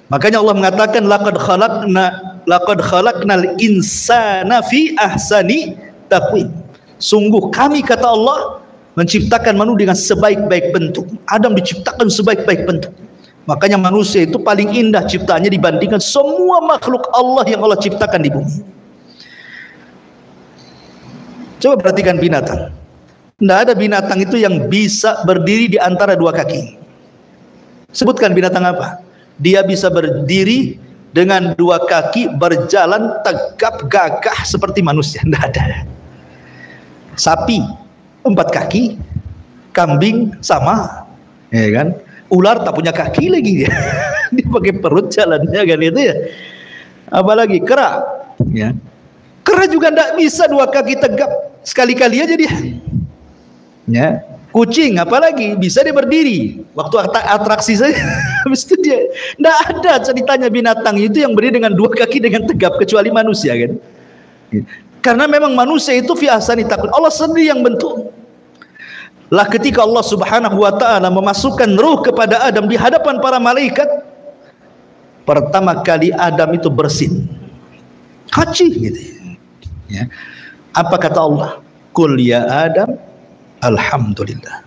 Makanya Allah mengatakan laqad khalaqnal insana fi ahsani taqwim. Sungguh kami, kata Allah, menciptakan manusia dengan sebaik-baik bentuk. Adam diciptakan sebaik-baik bentuk. Makanya manusia itu paling indah ciptaannya dibandingkan semua makhluk Allah yang Allah ciptakan di bumi. Coba perhatikan binatang. Tidak ada binatang itu yang bisa berdiri di antara dua kaki. Sebutkan binatang apa? Dia bisa berdiri dengan dua kaki, berjalan tegap gagah seperti manusia. Tidak ada. Sapi 4 kaki, kambing sama, ya kan? Ular tak punya kaki lagi dia. Dia pakai perut jalannya kan itu ya. Apalagi kera, ya. Kera juga tidak bisa 2 kaki tegap, sekali-kali aja dia. Ya. Kucing apalagi bisa dia berdiri waktu atraksi saja. Habis itu dia tidak ada ceritanya binatang itu yang berdiri dengan 2 kaki dengan tegap kecuali manusia kan. Karena memang manusia itu fi ahsani taqwim. Allah sendiri yang bentuk. Lah ketika Allah Subhanahu wa taala memasukkan ruh kepada Adam di hadapan para malaikat, pertama kali Adam itu bersin. Haji gitu. Ya. Apa kata Allah? Qul ya Adam alhamdulillah.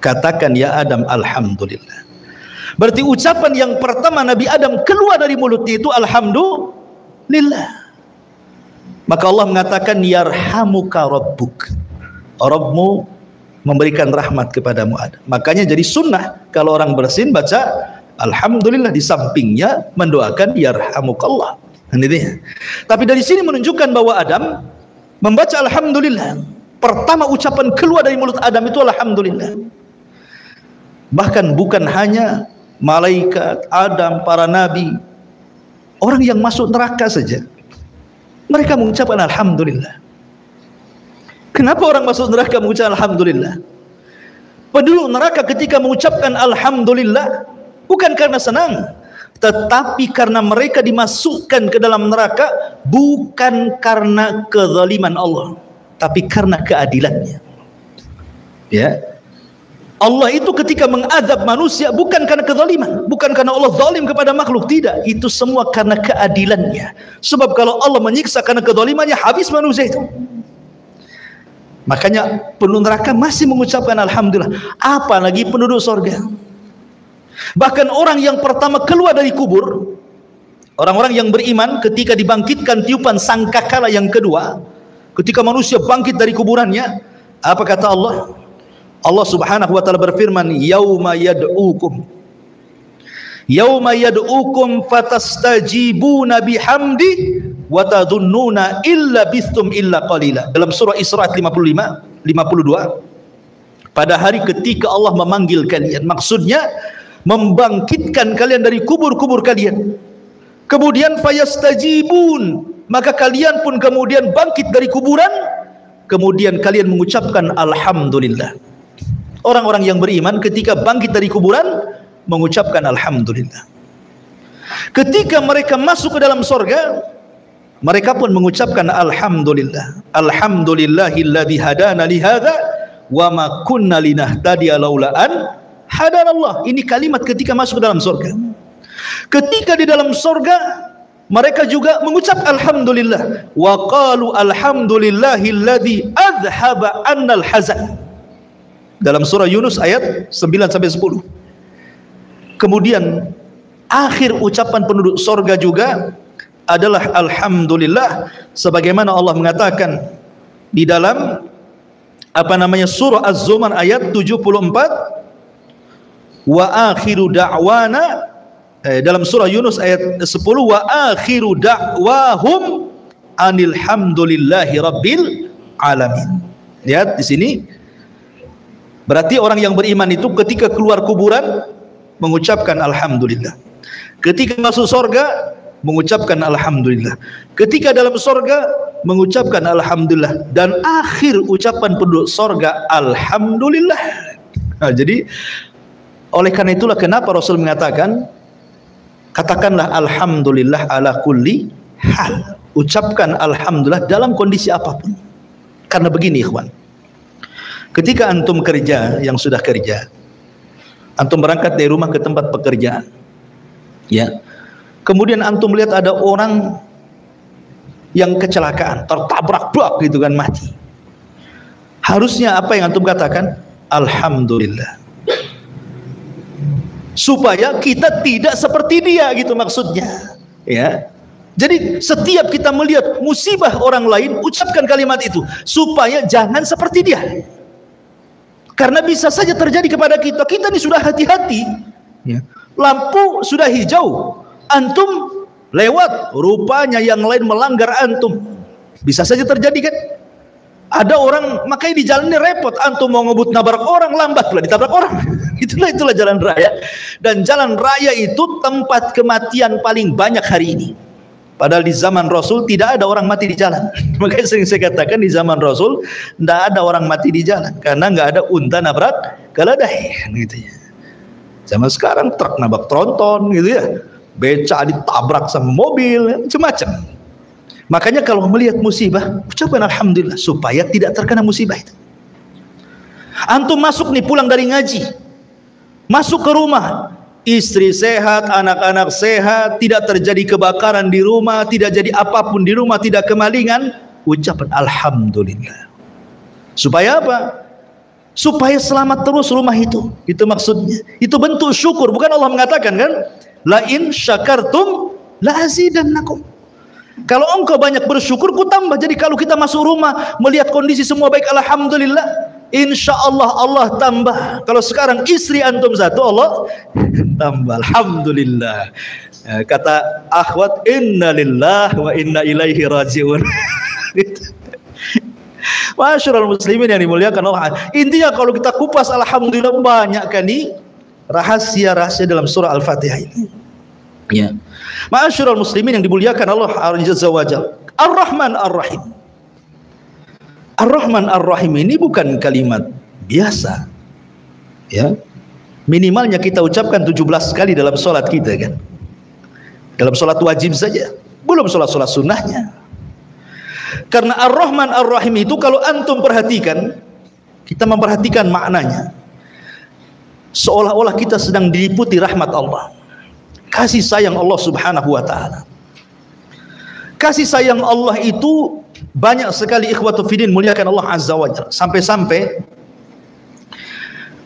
Katakan ya Adam alhamdulillah. Berarti ucapan yang pertama Nabi Adam keluar dari mulutnya itu alhamdulillah. Maka Allah mengatakan yarhamuka rabbuk. Rabbmu memberikan rahmat kepadamu Adam. Makanya jadi sunnah kalau orang bersin baca alhamdulillah, di sampingnya mendoakan yarhamukallah. Tapi dari sini menunjukkan bahwa Adam membaca alhamdulillah. Pertama ucapan keluar dari mulut Adam itu alhamdulillah. Bahkan bukan hanya malaikat, Adam, para nabi, orang yang masuk neraka saja mereka mengucapkan alhamdulillah. Kenapa orang masuk neraka mengucapkan alhamdulillah? Penduduk neraka ketika mengucapkan alhamdulillah bukan karena senang, tetapi karena mereka dimasukkan ke dalam neraka bukan karena kezaliman Allah, tapi karena keadilannya. Ya. Allah itu ketika mengadab manusia bukan karena kezaliman, bukan karena Allah zalim kepada makhluk, tidak. Itu semua karena keadilannya. Sebab kalau Allah menyiksa karena kezalimannya, habis manusia itu. Makanya penduduk neraka masih mengucapkan alhamdulillah, apalagi penduduk surga. Bahkan orang yang pertama keluar dari kubur, orang-orang yang beriman ketika dibangkitkan tiupan sangkakala yang kedua, ketika manusia bangkit dari kuburannya, apa kata Allah? Allah Subhanahu wa taala berfirman, yauma yad'ukum Yauma yad'ukum fatastajibuna bihamdi wa tadhunnuna illa bistum illa qalila. Dalam surah Isra 52. Pada hari ketika Allah memanggil kalian, maksudnya membangkitkan kalian dari kubur-kubur kalian. Kemudian fayastajibun, maka kalian pun kemudian bangkit dari kuburan, kemudian kalian mengucapkan alhamdulillah. Orang-orang yang beriman ketika bangkit dari kuburan mengucapkan alhamdulillah. Ketika mereka masuk ke dalam surga, mereka pun mengucapkan alhamdulillah. Alhamdulillahilladzi hadana li hadza wa ma kunna linahtadiya laula an hadanallah. Ini kalimat ketika masuk ke dalam surga. Ketika di dalam surga, mereka juga mengucap alhamdulillah. Wa qalu alhamdulillahilladzi adhhaba 'annal hazan. Dalam surah Yunus ayat 9 sampai 10. Kemudian akhir ucapan penduduk surga juga adalah alhamdulillah, sebagaimana Allah mengatakan di dalam surah Az-Zumar ayat 74. Wa akhiru da'wana, dalam surah Yunus ayat 10, wa akhiru da'wahum anil hamdulillahi rabbil alamin. Lihat di sini, berarti orang yang beriman itu ketika keluar kuburan mengucapkan alhamdulillah, ketika masuk surga mengucapkan alhamdulillah, ketika dalam surga mengucapkan alhamdulillah, dan akhir ucapan penduduk surga alhamdulillah. Nah, jadi oleh karena itulah kenapa Rasul mengatakan, katakanlah alhamdulillah ala kulli hal. Ucapkan alhamdulillah dalam kondisi apapun. Karena begini ikhwan, ketika antum kerja, yang sudah kerja, antum berangkat dari rumah ke tempat pekerjaan, ya, kemudian antum melihat ada orang yang kecelakaan, tertabrak bak gitu kan, mati. Harusnya apa yang antum katakan? Alhamdulillah. Supaya kita tidak seperti dia, gitu maksudnya, ya. Jadi setiap kita melihat musibah orang lain, ucapkan kalimat itu supaya jangan seperti dia. Karena bisa saja terjadi kepada kita. Kita ini sudah hati-hati, ya. Lampu sudah hijau, antum lewat, rupanya yang lain melanggar antum. Bisa saja terjadi kan? Ada orang makanya di jalan ini repot, antum mau ngebut nabrak orang, lambat pula ditabrak orang. Itulah jalan raya. Dan jalan raya itu tempat kematian paling banyak hari ini. Padahal di zaman Rasul tidak ada orang mati di jalan. Makanya sering saya katakan di zaman Rasul tidak ada orang mati di jalan, karena nggak ada unta nabrak keledai, gitu ya. Zaman sekarang truk nabrak tronton, gitu ya, beca ditabrak sama mobil, macam-macam. Makanya kalau melihat musibah, ucapkan alhamdulillah supaya tidak terkena musibah itu. Antum masuk nih, pulang dari ngaji, masuk ke rumah, istri sehat, anak-anak sehat, tidak terjadi kebakaran di rumah, tidak jadi apapun di rumah, tidak kemalingan, ucapkan alhamdulillah. Supaya apa? Supaya selamat terus rumah itu. Itu maksudnya. Itu bentuk syukur. Bukan Allah mengatakan kan, la in syakartum la azidannakum. Kalau engkau banyak bersyukur, ku tambah. Jadi kalau kita masuk rumah melihat kondisi semua baik, alhamdulillah, insya Allah Allah tambah. Kalau sekarang istri antum satu, Allah tambah, alhamdulillah. Kata akhwat, inna lillah wa inna ilaihi rajiun. Masyarul muslimin yang dimuliakan Allah. Intinya kalau kita kupas, alhamdulillah, banyak kan nih rahasia-rahasia dalam surah Al-Fatihah ini, ya. Masyarul muslimin yang dimuliakan Allah Azza wa Jalla. Ar-Rahman Ar-Rahim. Ar-Rahman Ar-Rahim ini bukan kalimat biasa, ya. Minimalnya kita ucapkan 17 kali dalam sholat kita kan. Dalam sholat wajib saja, belum sholat-sholat sunnahnya. Karena Ar-Rahman Ar-Rahim itu kalau antum perhatikan, kita memperhatikan maknanya, seolah-olah kita sedang diliputi rahmat Allah, kasih sayang Allah subhanahu wa ta'ala. Kasih sayang Allah itu banyak sekali, ikhwatu fiddin, muliakan Allah azza wa jalla. Sampai-sampai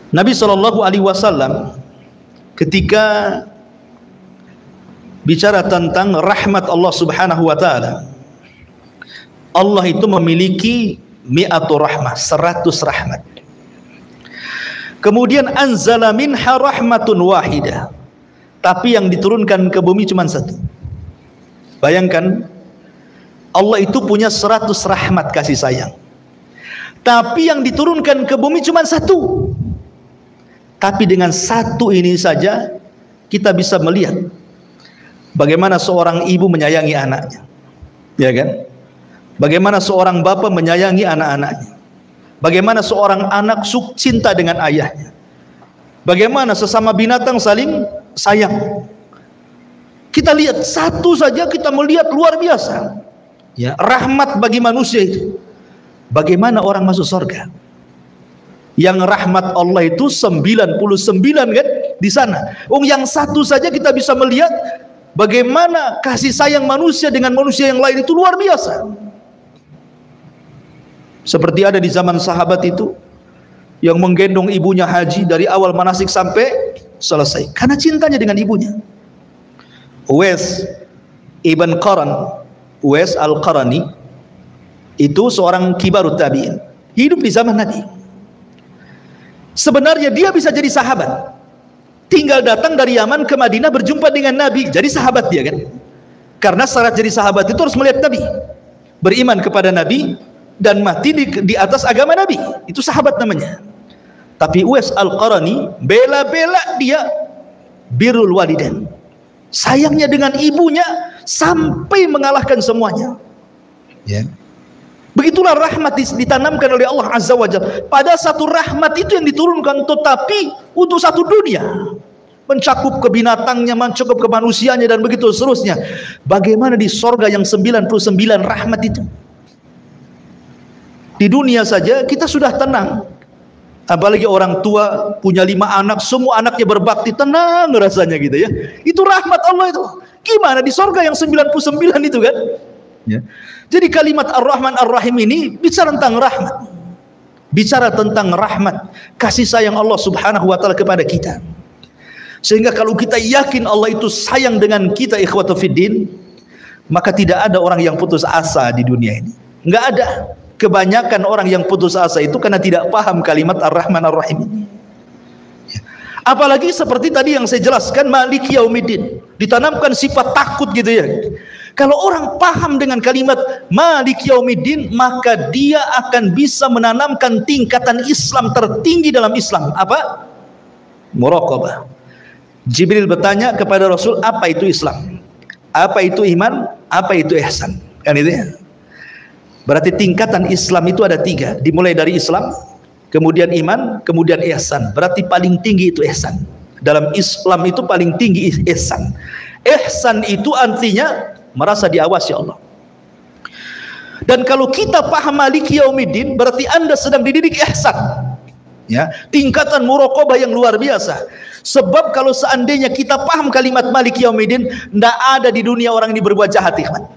Nabi SAW ketika bicara tentang rahmat Allah subhanahu wa ta'ala, Allah itu memiliki mi'atu rahmah, 100 rahmat. Kemudian anzala minha rahmatun wahidah. tapi yang diturunkan ke bumi cuma satu. Bayangkan, Allah itu punya 100 rahmat kasih sayang, tapi yang diturunkan ke bumi cuma satu. Tapi dengan satu ini saja kita bisa melihat bagaimana seorang ibu menyayangi anaknya, ya kan? Bagaimana seorang bapa menyayangi anak-anaknya, bagaimana seorang anak cinta dengan ayahnya, bagaimana sesama binatang saling sayang. Kita lihat satu saja kita melihat luar biasa, ya, rahmat bagi manusia itu. Bagaimana orang masuk surga? Yang rahmat Allah itu 99 kan di sana. Yang satu saja kita bisa melihat bagaimana kasih sayang manusia dengan manusia yang lain itu luar biasa. Seperti ada di zaman sahabat itu yang menggendong ibunya haji dari awal manasik sampai selesai karena cintanya dengan ibunya. Uwais ibn Qaran, Uwais al-Qarani itu seorang kibarut tabi'in, hidup di zaman Nabi. Sebenarnya dia bisa jadi sahabat, tinggal datang dari Yaman ke Madinah berjumpa dengan Nabi, jadi sahabat dia kan. Karena syarat jadi sahabat itu harus melihat Nabi, beriman kepada Nabi, dan mati di atas agama Nabi. Itu sahabat namanya. Tapi Uwais al-Qarani bela-bela dia birrul walidain, sayangnya dengan ibunya sampai mengalahkan semuanya, ya. Begitulah rahmat ditanamkan oleh Allah Azza wa Jalla. Pada satu rahmat itu yang diturunkan, tetapi untuk satu dunia, mencakup ke binatangnya, mencakup ke manusianya, dan begitu seterusnya. Bagaimana di sorga yang 99 rahmat itu? Di dunia saja kita sudah tenang, apalagi orang tua punya 5 anak, semua anaknya berbakti, tenang rasanya gitu ya. Itu rahmat Allah itu. Gimana di sorga yang 99 itu kan, ya. Jadi kalimat Ar-Rahman Ar-Rahim ini bicara tentang rahmat, bicara tentang rahmat kasih sayang Allah Subhanahu wa taala kepada kita. Sehingga kalau kita yakin Allah itu sayang dengan kita, ikhwatu fiddin, maka tidak ada orang yang putus asa di dunia ini. Enggak ada. Kebanyakan orang yang putus asa itu karena tidak paham kalimat Ar-Rahman Ar-Rahim ini. Apalagi seperti tadi yang saya jelaskan, Maliki Yaumiddin, ditanamkan sifat takut gitu ya. Kalau orang paham dengan kalimat Maliki Yaumiddin, maka dia akan bisa menanamkan tingkatan Islam tertinggi dalam Islam. Apa? Muraqabah. Jibril bertanya kepada Rasul, apa itu Islam? Apa itu iman? Apa itu ihsan? Kan itu ya. Berarti tingkatan Islam itu ada 3. Dimulai dari Islam, kemudian iman, kemudian ihsan. Berarti paling tinggi itu ihsan. Dalam Islam itu paling tinggi ihsan. Ihsan itu artinya merasa diawasi Allah. Dan kalau kita paham Maliki Yaumiddin, berarti Anda sedang dididik ihsan, ya, tingkatan muraqabah yang luar biasa. Sebab kalau seandainya kita paham kalimat Maliki Yaumiddin, tidak ada di dunia orang ini berbuat jahat, ikhwan.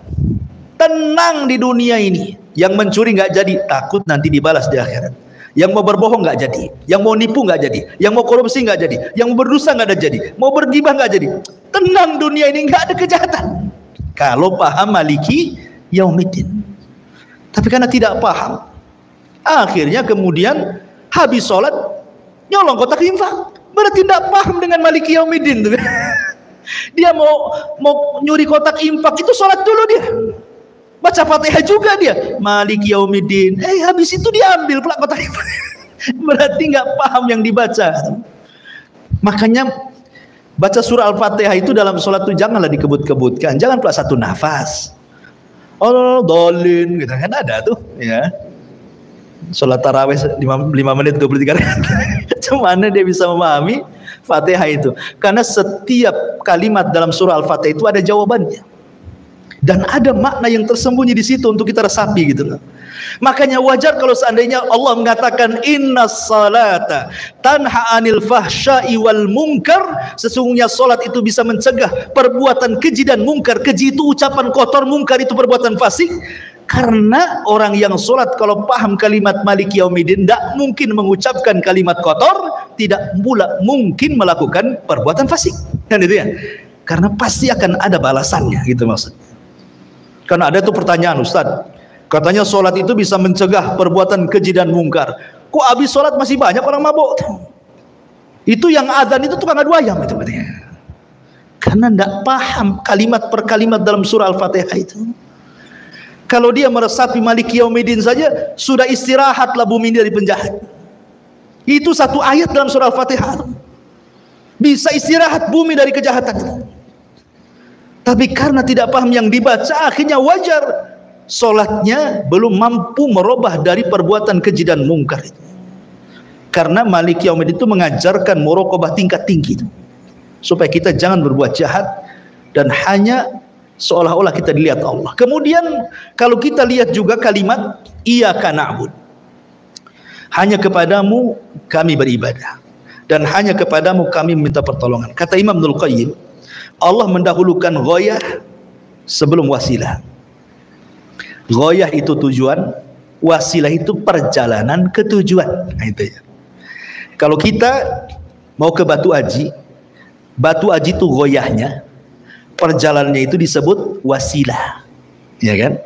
Tenang di dunia ini. Yang mencuri nggak jadi, takut nanti dibalas di akhirat. Yang mau berbohong nggak jadi, yang mau nipu nggak jadi, yang mau korupsi nggak jadi, yang mau berdosa nggak ada jadi, mau bergibah nggak jadi. Tenang dunia ini, nggak ada kejahatan kalau paham Maliki Yaumiddin. Tapi karena tidak paham, akhirnya kemudian habis sholat nyolong kotak infak. Berarti tidak paham dengan Maliki Yaumiddin. Dia mau nyuri kotak infak, itu sholat dulu dia, baca Fatihah juga dia, Maliki Yaumiddin, habis itu diambil pula kotak infak. Berarti nggak paham yang dibaca. Makanya baca surah Al-Fatihah itu dalam sholat itu janganlah dikebut-kebutkan, jangan pula satu nafas. Oh, dolin gitu kan ada tuh, ya. Sholat tarawih 5 menit 23 rakaat. Cuman dia bisa memahami Fatihah itu, karena setiap kalimat dalam surah Al-Fatihah itu ada jawabannya dan ada makna yang tersembunyi di situ untuk kita resapi gitu loh. Makanya wajar kalau seandainya Allah mengatakan innas salata tanha anil fahsya'i wal munkar, sesungguhnya salat itu bisa mencegah perbuatan keji dan mungkar. Keji itu ucapan kotor, mungkar itu perbuatan fasik. Karena orang yang salat kalau paham kalimat Maliki Yaumiddin tidak mungkin mengucapkan kalimat kotor, tidak pula mungkin melakukan perbuatan fasik. Kan itu ya? Karena pasti akan ada balasannya gitu maksudnya. Karena ada tuh pertanyaan, Ustaz, katanya sholat itu bisa mencegah perbuatan keji dan mungkar. Kok habis sholat masih banyak orang mabuk? Itu yang adzan itu tukang adu ayam itu katanya. Karena tidak paham kalimat per kalimat dalam surah Al-Fatihah itu. Kalau dia meresapi Maliki Yaumiddin saja, sudah istirahatlah bumi ini dari penjahat. Itu satu ayat dalam surah Al-Fatihah. Bisa istirahat bumi dari kejahatan. Tapi karena tidak paham yang dibaca, akhirnya wajar solatnya belum mampu merubah dari perbuatan keji dan mungkar itu. Karena Maliki Yaumiddin itu mengajarkan muraqabah tingkat tinggi itu, supaya kita jangan berbuat jahat dan hanya seolah-olah kita dilihat Allah. Kemudian kalau kita lihat juga kalimat iyyaka na'bud, hanya kepadamu kami beribadah dan hanya kepadamu kami meminta pertolongan. Kata Imam Ibnul Qayyim, Allah mendahulukan ghayah sebelum wasilah. Ghayah itu tujuan, wasilah itu perjalanan ke tujuan. Nah, itu ya. Kalau kita mau ke Batu Aji itu ghayahnya, perjalanannya itu disebut wasilah, ya kan?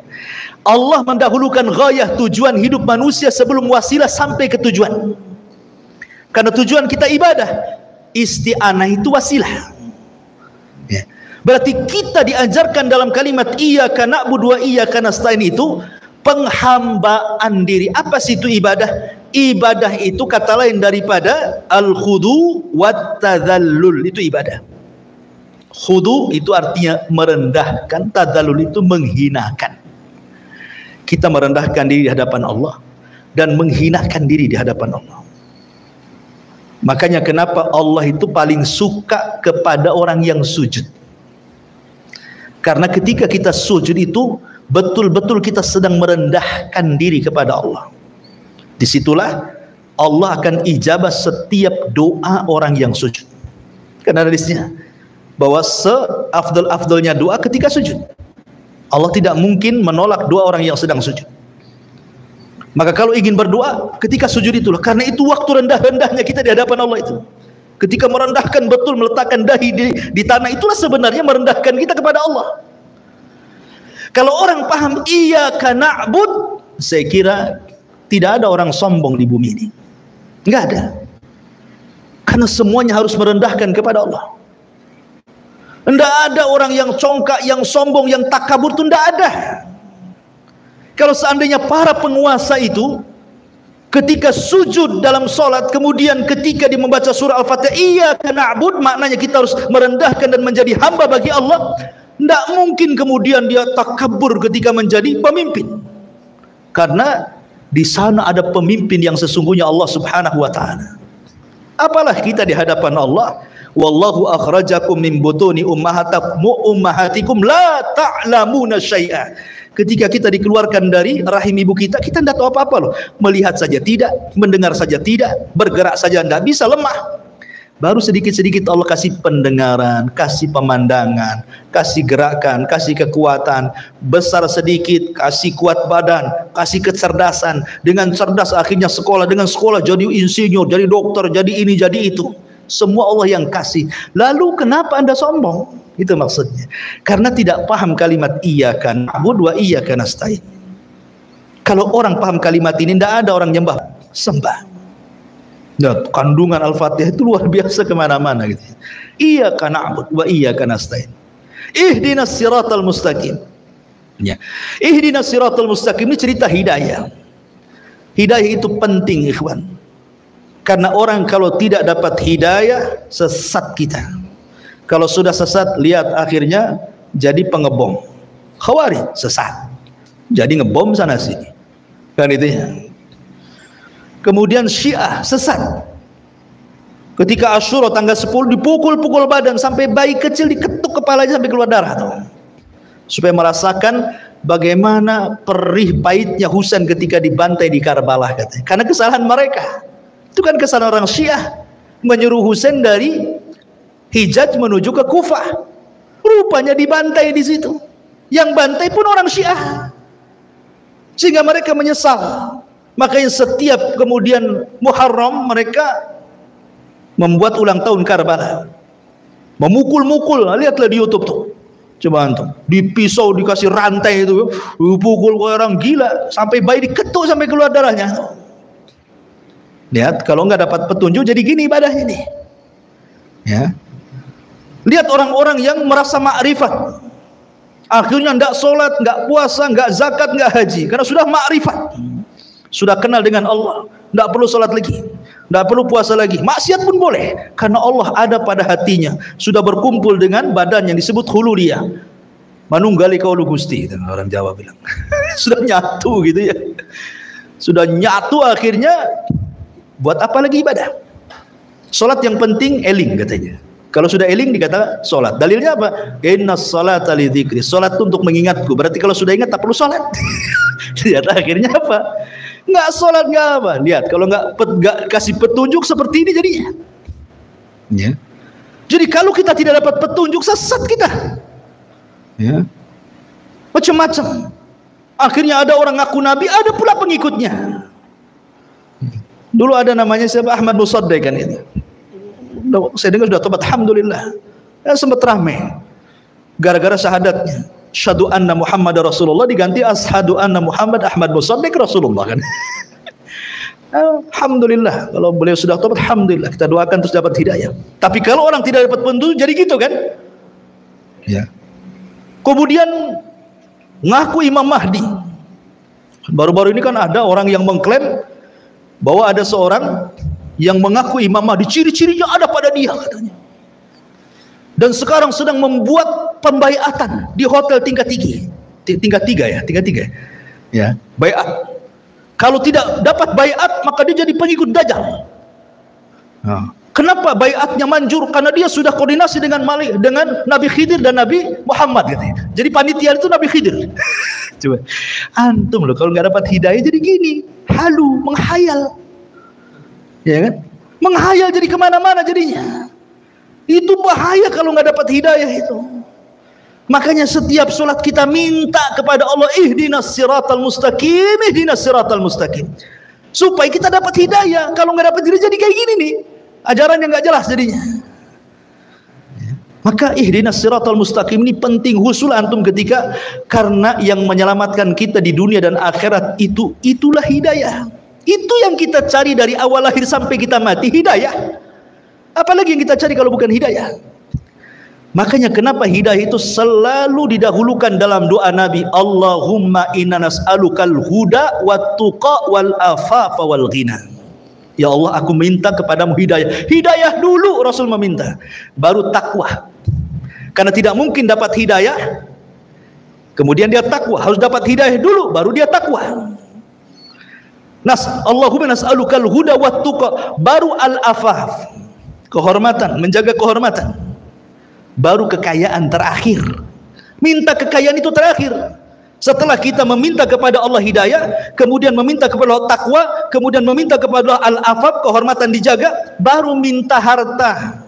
Allah mendahulukan ghayah, tujuan hidup manusia sebelum wasilah sampai ke tujuan. Karena tujuan kita ibadah, isti'anah itu wasilah. Ya. Berarti kita diajarkan dalam kalimat iyyaka na'budu wa iyyaka nasta'in itu penghambaan diri. Apa sih itu ibadah? Ibadah itu kata lain daripada al-khudu wat tadzallul, itu ibadah. Khudu itu artinya merendahkan, tadzallul itu menghinakan. Kita merendahkan diri di hadapan Allah dan menghinakan diri di hadapan Allah. Makanya kenapa Allah itu paling suka kepada orang yang sujud. Karena ketika kita sujud itu betul-betul kita sedang merendahkan diri kepada Allah. Disitulah Allah akan ijabah setiap doa orang yang sujud. Karena hadisnya bahwa seafdal-afdalnya doa ketika sujud. Allah tidak mungkin menolak doa orang yang sedang sujud. Maka kalau ingin berdoa ketika sujud itulah, karena itu waktu rendah-rendahnya kita di hadapan Allah itu. Ketika merendahkan betul, meletakkan dahi di tanah, itulah sebenarnya merendahkan kita kepada Allah. Kalau orang paham iyyaka na'bud, saya kira tidak ada orang sombong di bumi ini. Enggak ada. Karena semuanya harus merendahkan kepada Allah. Tidak ada orang yang congkak, yang sombong, yang takabur, itu tidak ada. Kalau seandainya para penguasa itu ketika sujud dalam solat, kemudian ketika dia membaca surah Al-Fatihah iyyaka na'bud, maknanya kita harus merendahkan dan menjadi hamba bagi Allah. Tidak mungkin kemudian dia takabur ketika menjadi pemimpin. Karena di sana ada pemimpin yang sesungguhnya Allah Subhanahu wa taala. Apalah kita di hadapan Allah, wallahu akhrajakum min butuni ummahatikum la ta'lamuna syai'a. Ketika kita dikeluarkan dari rahim ibu kita, kita tidak tahu apa-apa loh. Melihat saja tidak, mendengar saja tidak, bergerak saja tidak bisa, lemah. Baru sedikit-sedikit Allah kasih pendengaran, kasih pemandangan, kasih gerakan, kasih kekuatan. Besar sedikit, kasih kuat badan, kasih kecerdasan. Dengan cerdas akhirnya sekolah, dengan sekolah jadi insinyur, jadi dokter, jadi ini, jadi itu. Semua Allah yang kasih. Lalu kenapa Anda sombong? Itu maksudnya. Karena tidak paham kalimat iyyaka na'budu wa iyyaka nasta'in. Kalau orang paham kalimat ini, tidak ada orang nyembah, sembah. Nah, kandungan Al-Fatihah itu luar biasa kemana-mana gitu. Iyyaka na'budu wa iyyaka nasta'in. Ihdinas siratal mustaqim. Ya. Ihdinas siratal mustaqim ini cerita hidayah. Hidayah itu penting, ikhwan. Karena orang kalau tidak dapat hidayah, sesat kita. Kalau sudah sesat, lihat akhirnya jadi pengebom. Khawarij sesat, jadi ngebom sana sini. Kan itu ya. Kemudian Syiah sesat. Ketika Asyura tanggal 10 dipukul-pukul badan sampai bayi kecil diketuk kepalanya sampai keluar darah tuh. Supaya merasakan bagaimana perih pahitnya Husain ketika dibantai di Karbala katanya. Karena kesalahan mereka. Itu kan kesalahan orang Syiah menyuruh Husain dari Hijaz menuju ke Kufah. Rupanya dibantai di situ. Yang bantai pun orang Syiah. Sehingga mereka menyesal. Makanya setiap kemudian Muharram mereka membuat ulang tahun Karbala. Memukul-mukul. Lihatlah di YouTube tuh. Coba antum. Di pisau dikasih rantai itu. Dipukul orang gila. Sampai bayi diketuk sampai keluar darahnya. Lihat, kalau nggak dapat petunjuk jadi gini ibadah ini. Ya. Lihat orang-orang yang merasa makrifat, akhirnya tidak sholat, tidak puasa, tidak zakat, tidak haji, karena sudah makrifat, sudah kenal dengan Allah, tidak perlu sholat lagi, tidak perlu puasa lagi, maksiat pun boleh, karena Allah ada pada hatinya, sudah berkumpul dengan badan yang disebut hululiyah, manunggali kaulu gusti, orang Jawa bilang. Sudah nyatu gitu ya, sudah nyatu, akhirnya buat apa lagi ibadah? Sholat yang penting eling katanya. Kalau sudah eling dikata sholat. Dalilnya apa? Innas sholata li dzikri. Sholat itu untuk mengingatku. Berarti kalau sudah ingat tak perlu sholat. Lihat akhirnya apa? Nggak sholat nggak apa. Lihat kalau nggak kasih petunjuk seperti ini jadinya. Ya. Jadi kalau kita tidak dapat petunjuk, sesat kita. Ya. Macam-macam. Akhirnya ada orang ngaku nabi, ada pula pengikutnya. Dulu ada namanya siapa, Ahmad Musaddiq kan itu. Saya dengar sudah tobat, alhamdulillah. Ya, sempat ramai gara-gara syahadatnya. Asyhadu anna Muhammad Rasulullah diganti asyhadu anna Muhammad Ahmad Musaddiq Rasulullah kan. Alhamdulillah, kalau beliau sudah tobat, alhamdulillah, kita doakan terus dapat hidayah. Tapi kalau orang tidak dapat petunjuk jadi gitu kan? Ya. Kemudian ngaku Imam Mahdi. Baru-baru ini kan ada orang yang mengklaim bahwa ada seorang yang mengaku Imam Mahdi, ciri-cirinya ada pada dia katanya. Dan sekarang sedang membuat pembaiatan di hotel tingkat 3 ya, baiat. Kalau tidak dapat baiat maka dia jadi pengikut Dajjal. Kenapa baiatnya manjur? Karena dia sudah koordinasi dengan Nabi Khidir dan Nabi Muhammad katanya. Jadi panitia itu Nabi Khidir. Coba antum loh, kalau nggak dapat hidayah jadi gini, halu, menghayal, ya kan? Menghayal jadi kemana-mana jadinya. Itu bahaya kalau nggak dapat hidayah itu. Makanya setiap sholat kita minta kepada Allah, ihdinas siratal mustaqim, ihdinas siratal mustaqim, supaya kita dapat hidayah. Kalau nggak dapat hidayah jadi kayak gini nih, ajaran yang nggak jelas jadinya. Maka ihdinas siratal mustaqim ini penting husul antum ketika, karena yang menyelamatkan kita di dunia dan akhirat itulah hidayah. Itu yang kita cari dari awal lahir sampai kita mati, hidayah. Apalagi yang kita cari kalau bukan hidayah? Makanya kenapa hidayah itu selalu didahulukan dalam doa Nabi, Allahumma inna nas'alukal huda wat tuqa wal afafa wal ghina. Ya Allah, aku minta kepadamu hidayah. Hidayah dulu Rasul meminta, baru takwa. Karena tidak mungkin dapat hidayah kemudian dia takwa, harus dapat hidayah dulu baru dia takwa. Allahumma nas'alukal huda wat tuqa, baru al-afaf, kehormatan, menjaga kehormatan, baru kekayaan terakhir. Minta kekayaan itu terakhir. Setelah kita meminta kepada Allah hidayah, kemudian meminta kepada Allah takwa, kemudian meminta kepada Allah al-afaf, kehormatan dijaga, baru minta harta.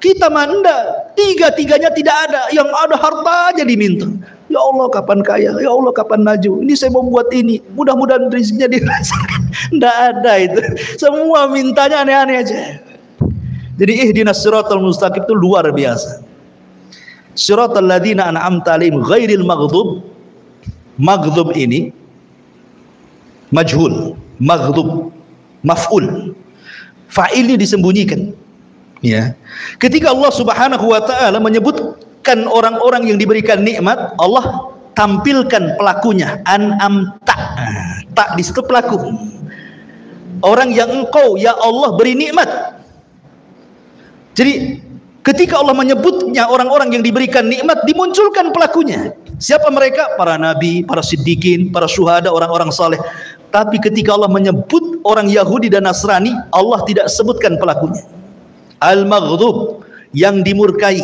Kita manda, tiga-tiganya tidak ada, yang ada harta aja diminta. Ya Allah kapan kaya, ya Allah kapan maju, ini saya mau buat ini, mudah-mudahan rezekinya dirasakan. Tidak ada itu, semua mintanya aneh-aneh aja. Jadi ihdinas siratal mustaqim itu luar biasa. Siratal ladzina an'amta 'alaihim ghairil maghdub. Maghdub ini majhul, maghdub maf'ul, fa'ilnya disembunyikan. Ya, ketika Allah Subhanahu wa taala menyebutkan orang-orang yang diberikan nikmat, Allah tampilkan pelakunya, an'amta. Tak di situ pelaku. Orang yang engkau ya Allah beri nikmat. Jadi ketika Allah menyebutnya orang-orang yang diberikan nikmat, dimunculkan pelakunya. Siapa mereka? Para nabi, para siddiqin, para syuhada, orang-orang saleh. Tapi ketika Allah menyebut orang Yahudi dan Nasrani, Allah tidak sebutkan pelakunya. Al-maghdub, yang dimurkai.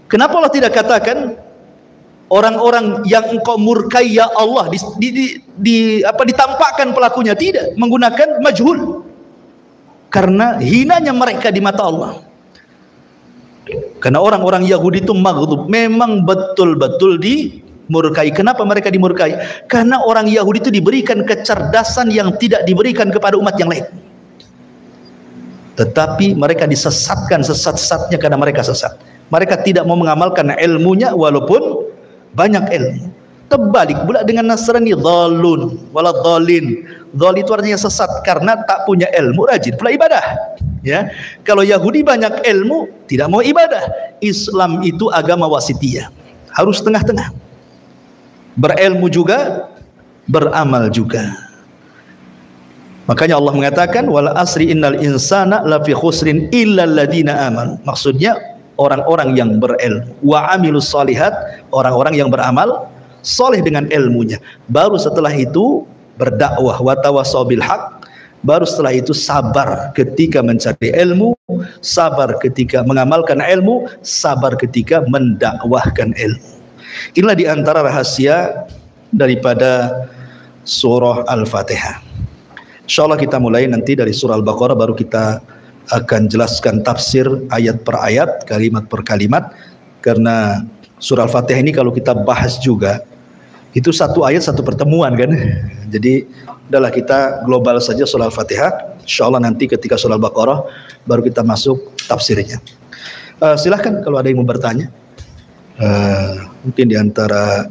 Kenapa Allah tidak katakan orang-orang yang engkau murkai ya Allah, ditampakkan pelakunya? Tidak, menggunakan majhul. Karena hinanya mereka di mata Allah. Karena orang-orang Yahudi itu maghdub, memang betul-betul dimurkai. Kenapa mereka dimurkai? Karena orang Yahudi itu diberikan kecerdasan yang tidak diberikan kepada umat yang lain. Tetapi mereka disesatkan sesat-sesatnya karena mereka sesat. Mereka tidak mau mengamalkan ilmunya walaupun banyak ilmu. Terbalik pula dengan Nasrani, dhalun wala dhalin. Dhal itu artinya sesat karena tak punya ilmu, rajin pula ibadah. Ya, kalau Yahudi banyak ilmu, tidak mau ibadah. Islam itu agama wasitiyah, harus tengah-tengah. Berilmu juga, beramal juga. Makanya Allah mengatakan wal asri innal insana lafi khusrin illal ladina amanu. Maksudnya orang-orang yang berilmu, wa amilus shalihat, orang-orang yang beramal soleh dengan ilmunya. Baru setelah itu berdakwah, wa tawassaw bil haq. Baru setelah itu sabar ketika mencari ilmu, sabar ketika mengamalkan ilmu, sabar ketika mendakwahkan ilmu. Inilah diantara rahasia daripada surah Al-Fatihah. InsyaAllah kita mulai nanti dari surah Al-Baqarah, baru kita akan jelaskan tafsir ayat per ayat, kalimat per kalimat. Karena surah Al-Fatihah ini kalau kita bahas juga, itu satu ayat satu pertemuan kan. Jadi adalah kita global saja surah Al-Fatihah. InsyaAllah nanti ketika surah Al-Baqarah baru kita masuk tafsirnya. Silahkan kalau ada yang mau bertanya. Mungkin diantara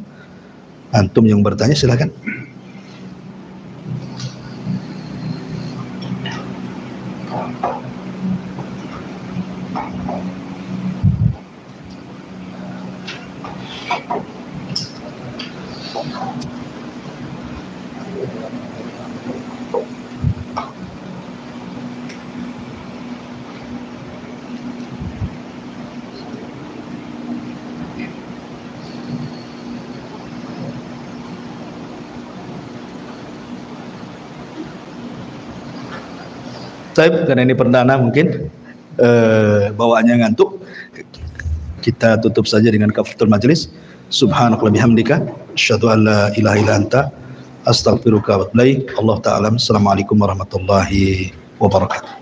antum yang bertanya, silahkan. Karena ini perdana mungkin bawaannya ngantuk, kita tutup saja dengan kafaratul majlis. Subhanakallahumma bihamdika asyhadu an la ilaha illa anta astaghfiruka wa atubu ilaik. Allah ta'ala. Assalamualaikum warahmatullahi wabarakatuh.